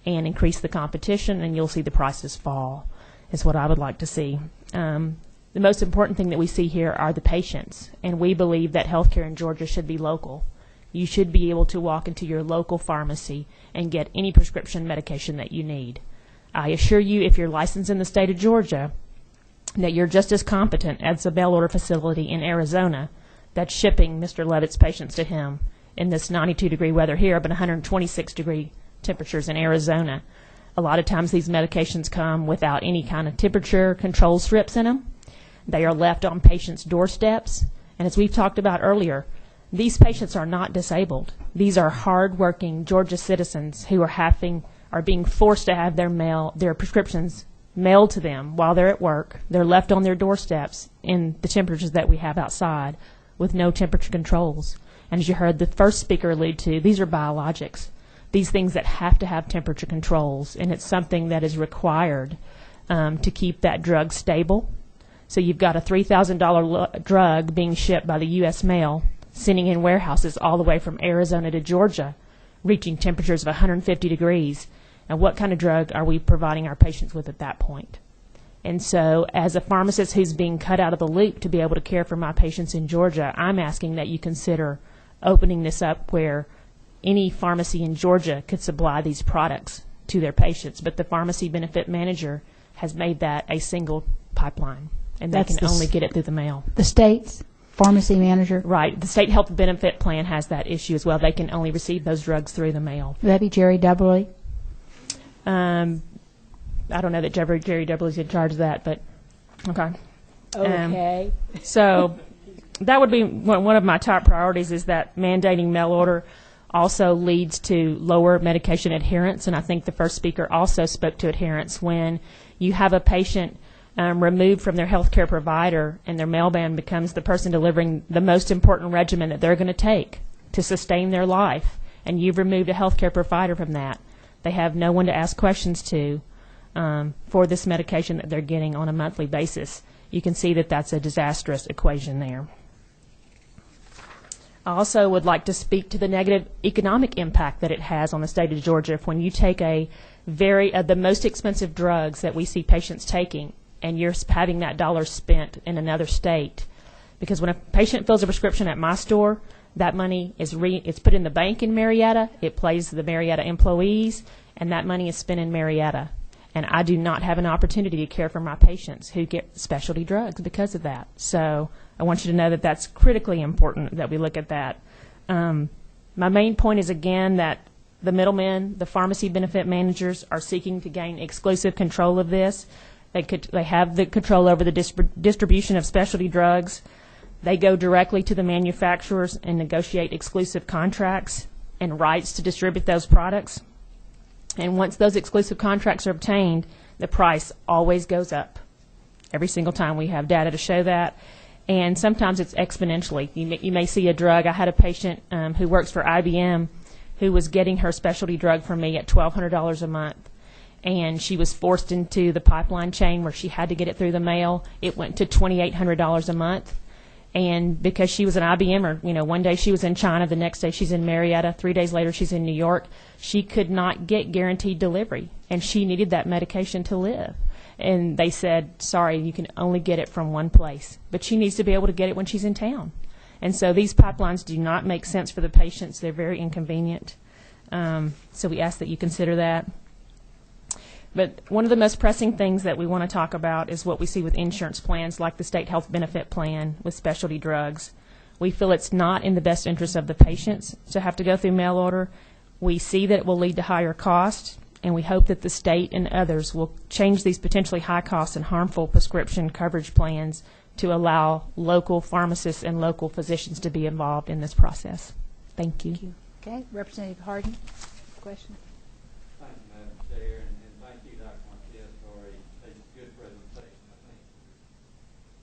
[SPEAKER 14] and increase the competition, and you'll see the prices fall, is what I would like to see. The most important thing that we see here are the patients, and we believe that healthcare in Georgia should be local. You should be able to walk into your local pharmacy and get any prescription medication that you need. I assure you, if you're licensed in the state of Georgia, that you're just as competent as a mail order facility in Arizona that's shipping Mr. Levitt's patients to him in this 92-degree weather here, but 126-degree temperatures in Arizona. A lot of times these medications come without any kind of temperature control strips in them. They are left on patients' doorsteps. And as we've talked about earlier, these patients are not disabled. These are hard-working Georgia citizens who are being forced to have their prescriptions mailed to them while they're at work. They're left on their doorsteps in the temperatures that we have outside with no temperature controls. And as you heard the first speaker allude to, these are biologics. These things that have to have temperature controls, and it's something that is required to keep that drug stable. So you've got a $3,000 drug being shipped by the U.S. mail, sitting in warehouses all the way from Arizona to Georgia, reaching temperatures of 150 degrees. And what kind of drug are we providing our patients with at that point? And so as a pharmacist who's being cut out of the loop to be able to care for my patients in Georgia, I'm asking that you consider opening this up where any pharmacy in Georgia could supply these products to their patients. But the pharmacy benefit manager has made that a single pipeline, and they can only get it through the mail.
[SPEAKER 1] The state's pharmacy manager?
[SPEAKER 14] Right. The state health benefit plan has that issue as well. They can only receive those drugs through the mail.
[SPEAKER 1] Would that be Jerry Doubley?
[SPEAKER 14] I don't know that Jerry Doubley's in charge of that, but okay.
[SPEAKER 1] Okay.
[SPEAKER 14] So that would be one of my top priorities, is that mandating mail order also leads to lower medication adherence, and I think the first speaker also spoke to adherence. When you have a patient removed from their healthcare provider and their mailman becomes the person delivering the most important regimen that they're going to take to sustain their life, and you've removed a healthcare provider from that, they have no one to ask questions to for this medication that they're getting on a monthly basis. You can see that that's a disastrous equation there. I also would like to speak to the negative economic impact that it has on the state of Georgia if when you take the most expensive drugs that we see patients taking and you're having that dollar spent in another state. Because when a patient fills a prescription at my store, that money is it's put in the bank in Marietta, it pays the Marietta employees, and that money is spent in Marietta. And I do not have an opportunity to care for my patients who get specialty drugs because of that. So I want you to know that that's critically important that we look at that. My main point is, again, that the middlemen, the pharmacy benefit managers, are seeking to gain exclusive control of this. They have the control over the distribution of specialty drugs. They go directly to the manufacturers and negotiate exclusive contracts and rights to distribute those products. And once those exclusive contracts are obtained, the price always goes up. Every single time we have data to show that. And sometimes it's exponentially. You may see a drug. I had a patient who works for IBM who was getting her specialty drug from me at $1,200 a month. And she was forced into the pipeline chain where she had to get it through the mail. It went to $2,800 a month. And because she was an IBMer, one day she was in China, the next day she's in Marietta, 3 days later she's in New York, she could not get guaranteed delivery, and she needed that medication to live. And they said, sorry, you can only get it from one place, but she needs to be able to get it when she's in town. And so these pipelines do not make sense for the patients. They're very inconvenient. So we ask that you consider that. But one of the most pressing things that we want to talk about is what we see with insurance plans like the state health benefit plan with specialty drugs. We feel it's not in the best interest of the patients to have to go through mail order. We see that it will lead to higher costs, and we hope that the state and others will change these potentially high cost and harmful prescription coverage plans to allow local pharmacists and local physicians to be involved in this process. Thank you.
[SPEAKER 1] Thank you. Okay, Representative Harden, question?
[SPEAKER 7] Thank you, Madam Chair, and thank you, Dr. Marquez, for a good presentation. I think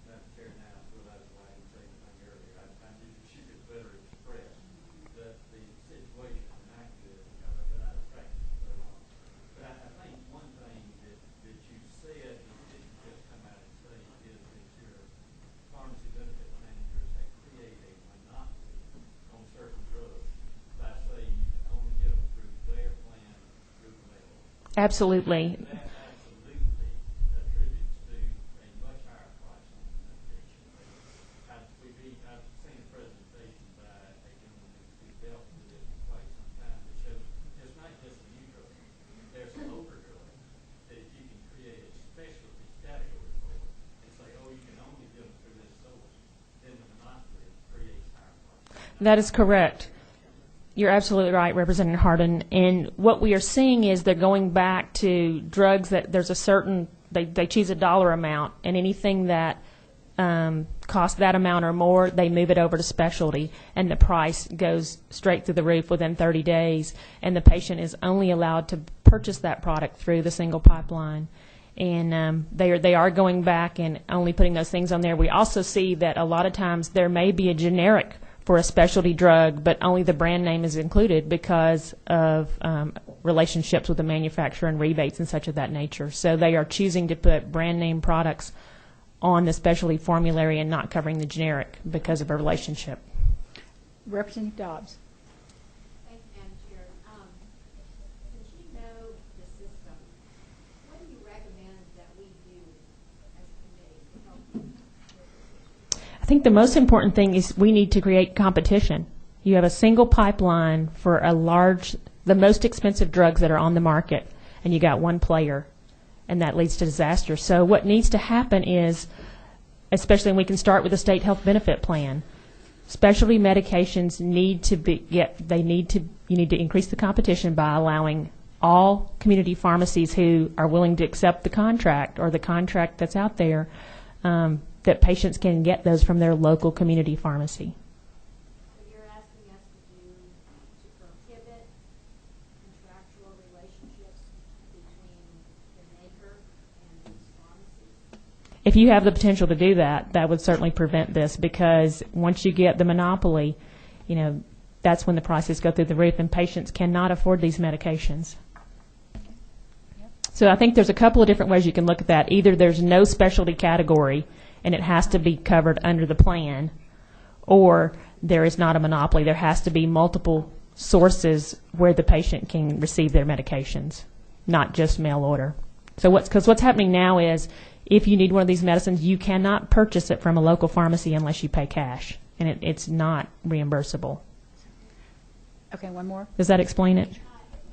[SPEAKER 7] Madam Chair now will have to wait and say anything earlier. I think she could better express that the situation in active has been out of practice for so long. But I think one thing that you said that didn't just come out and say is that your pharmacy benefit managers have created a monopoly on certain drugs by saying you can only get them through their plan, through the mail.
[SPEAKER 14] Absolutely.
[SPEAKER 7] That absolutely attributes to a much higher price on the medication. I've seen a presentation by a gentleman who dealt with this for quite some time that shows it's not just a new drug. There's an older drug that you can create a specialty category for and say, oh, you can only get them through this source. Then the monopoly creates higher prices.
[SPEAKER 14] That is correct. You're absolutely right, Representative Harden. And what we are seeing is they're going back to drugs that there's a certain, they choose a dollar amount, and anything that costs that amount or more, they move it over to specialty, and the price goes straight through the roof within 30 days, and the patient is only allowed to purchase that product through the single pipeline. And they are going back and only putting those things on there. We also see that a lot of times there may be a generic for a specialty drug, but only the brand name is included because of relationships with the manufacturer and rebates and such of that nature. So they are choosing to put brand name products on the specialty formulary and not covering the generic because of a relationship.
[SPEAKER 1] Representative Dobbs.
[SPEAKER 8] Thank you, Madam Chair. Since you know the system, what do you recommend that we do as a committee to help?
[SPEAKER 14] I think the most important thing is we need to create competition. You have a single pipeline for the most expensive drugs that are on the market, and you got one player, and that leads to disaster. So what needs to happen is, especially when we can start with the state health benefit plan, specialty medications need to you need to increase the competition by allowing all community pharmacies who are willing to accept the contract or the contract that's out there, that patients can get those from their local community pharmacy.
[SPEAKER 8] So you're asking us to prohibit contractual relationships between the maker and these pharmacies?
[SPEAKER 14] If you have the potential to do that, that would certainly prevent this, because once you get the monopoly, that's when the prices go through the roof and patients cannot afford these medications. So I think there's a couple of different ways you can look at that. Either there's no specialty category and it has to be covered under the plan, or there is not a monopoly. There has to be multiple sources where the patient can receive their medications, not just mail order. So what's happening now is if you need one of these medicines, you cannot purchase it from a local pharmacy unless you pay cash, and it's not reimbursable.
[SPEAKER 1] Okay, one more.
[SPEAKER 14] Does that explain it?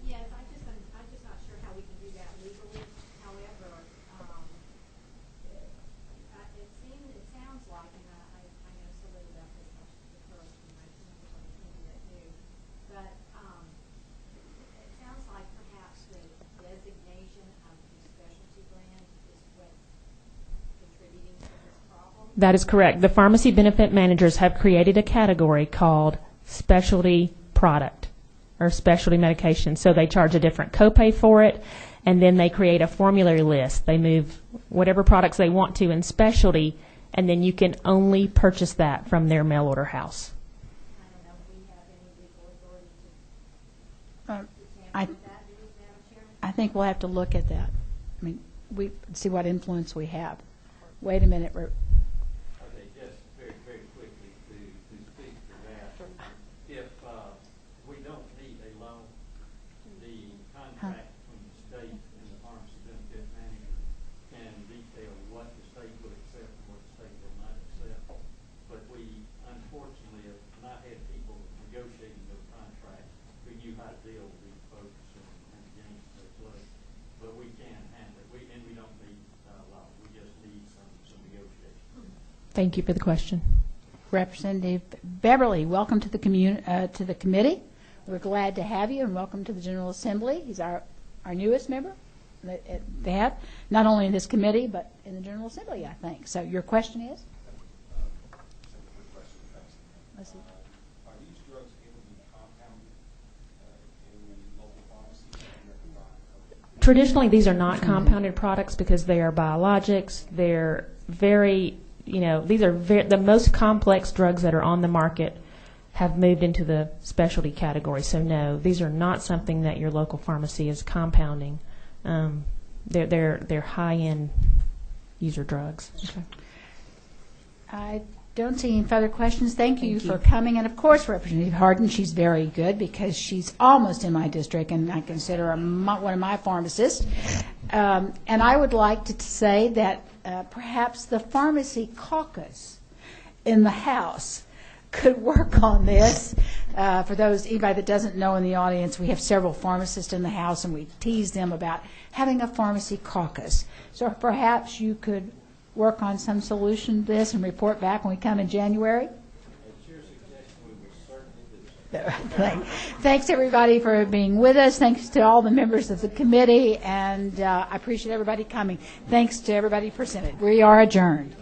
[SPEAKER 8] Yes, I'm just not sure how we can do that legally. However, it sounds like, and I know so little about this, the first and my members on the committee that do, but it sounds like perhaps the designation of the specialty brand is what's contributing to this problem.
[SPEAKER 14] That is correct. The pharmacy benefit managers have created a category called specialty product or specialty medication. So they charge a different copay for it, and then they create a formulary list. They move whatever products they want to in specialty, and then you can only purchase that from their mail order house.
[SPEAKER 8] I don't know if we have any legal authority to tamper with that, do we, Madam Chairman?
[SPEAKER 1] I think we'll have to look at that. I mean, we see what influence we have. Wait a minute.
[SPEAKER 7] Okay, just very, very quickly to speak to that. If we don't need a loan, the contract between the state and the pharmacy benefit manager can detail what the state will accept and what the state will not accept. But we unfortunately have not had people negotiating those contracts who knew how to deal with these folks and the games they play. But we can handle it. We don't need law. We just need some negotiation.
[SPEAKER 14] Thank you for the question.
[SPEAKER 1] Representative Beverly, welcome to the committee. We're glad to have you, and welcome to the General Assembly. He's our newest member that they have, not only in this committee, but in the General Assembly, I think. So your question is? Let's see.
[SPEAKER 15] Are these drugs able to be compounded in the local pharmacy?
[SPEAKER 14] Traditionally, these are not compounded products because they are biologics. They're very, these are the most complex drugs that are on the market have moved into the specialty category. So no, these are not something that your local pharmacy is compounding. They're high-end user drugs. Okay.
[SPEAKER 1] I don't see any further questions. Thank you for coming. And, of course, Representative Harden, she's very good because she's almost in my district, and I consider her one of my pharmacists. And I would like to say that perhaps the pharmacy caucus in the House could work on this. For anybody that doesn't know in the audience, we have several pharmacists in the House, and we tease them about having a pharmacy caucus. So perhaps you could work on some solution to this and report back when we come in January.
[SPEAKER 7] It's your suggestion, we will certainly do so.
[SPEAKER 1] Thanks, everybody, for being with us. Thanks to all the members of the committee, and I appreciate everybody coming. Thanks to everybody presented. We are adjourned.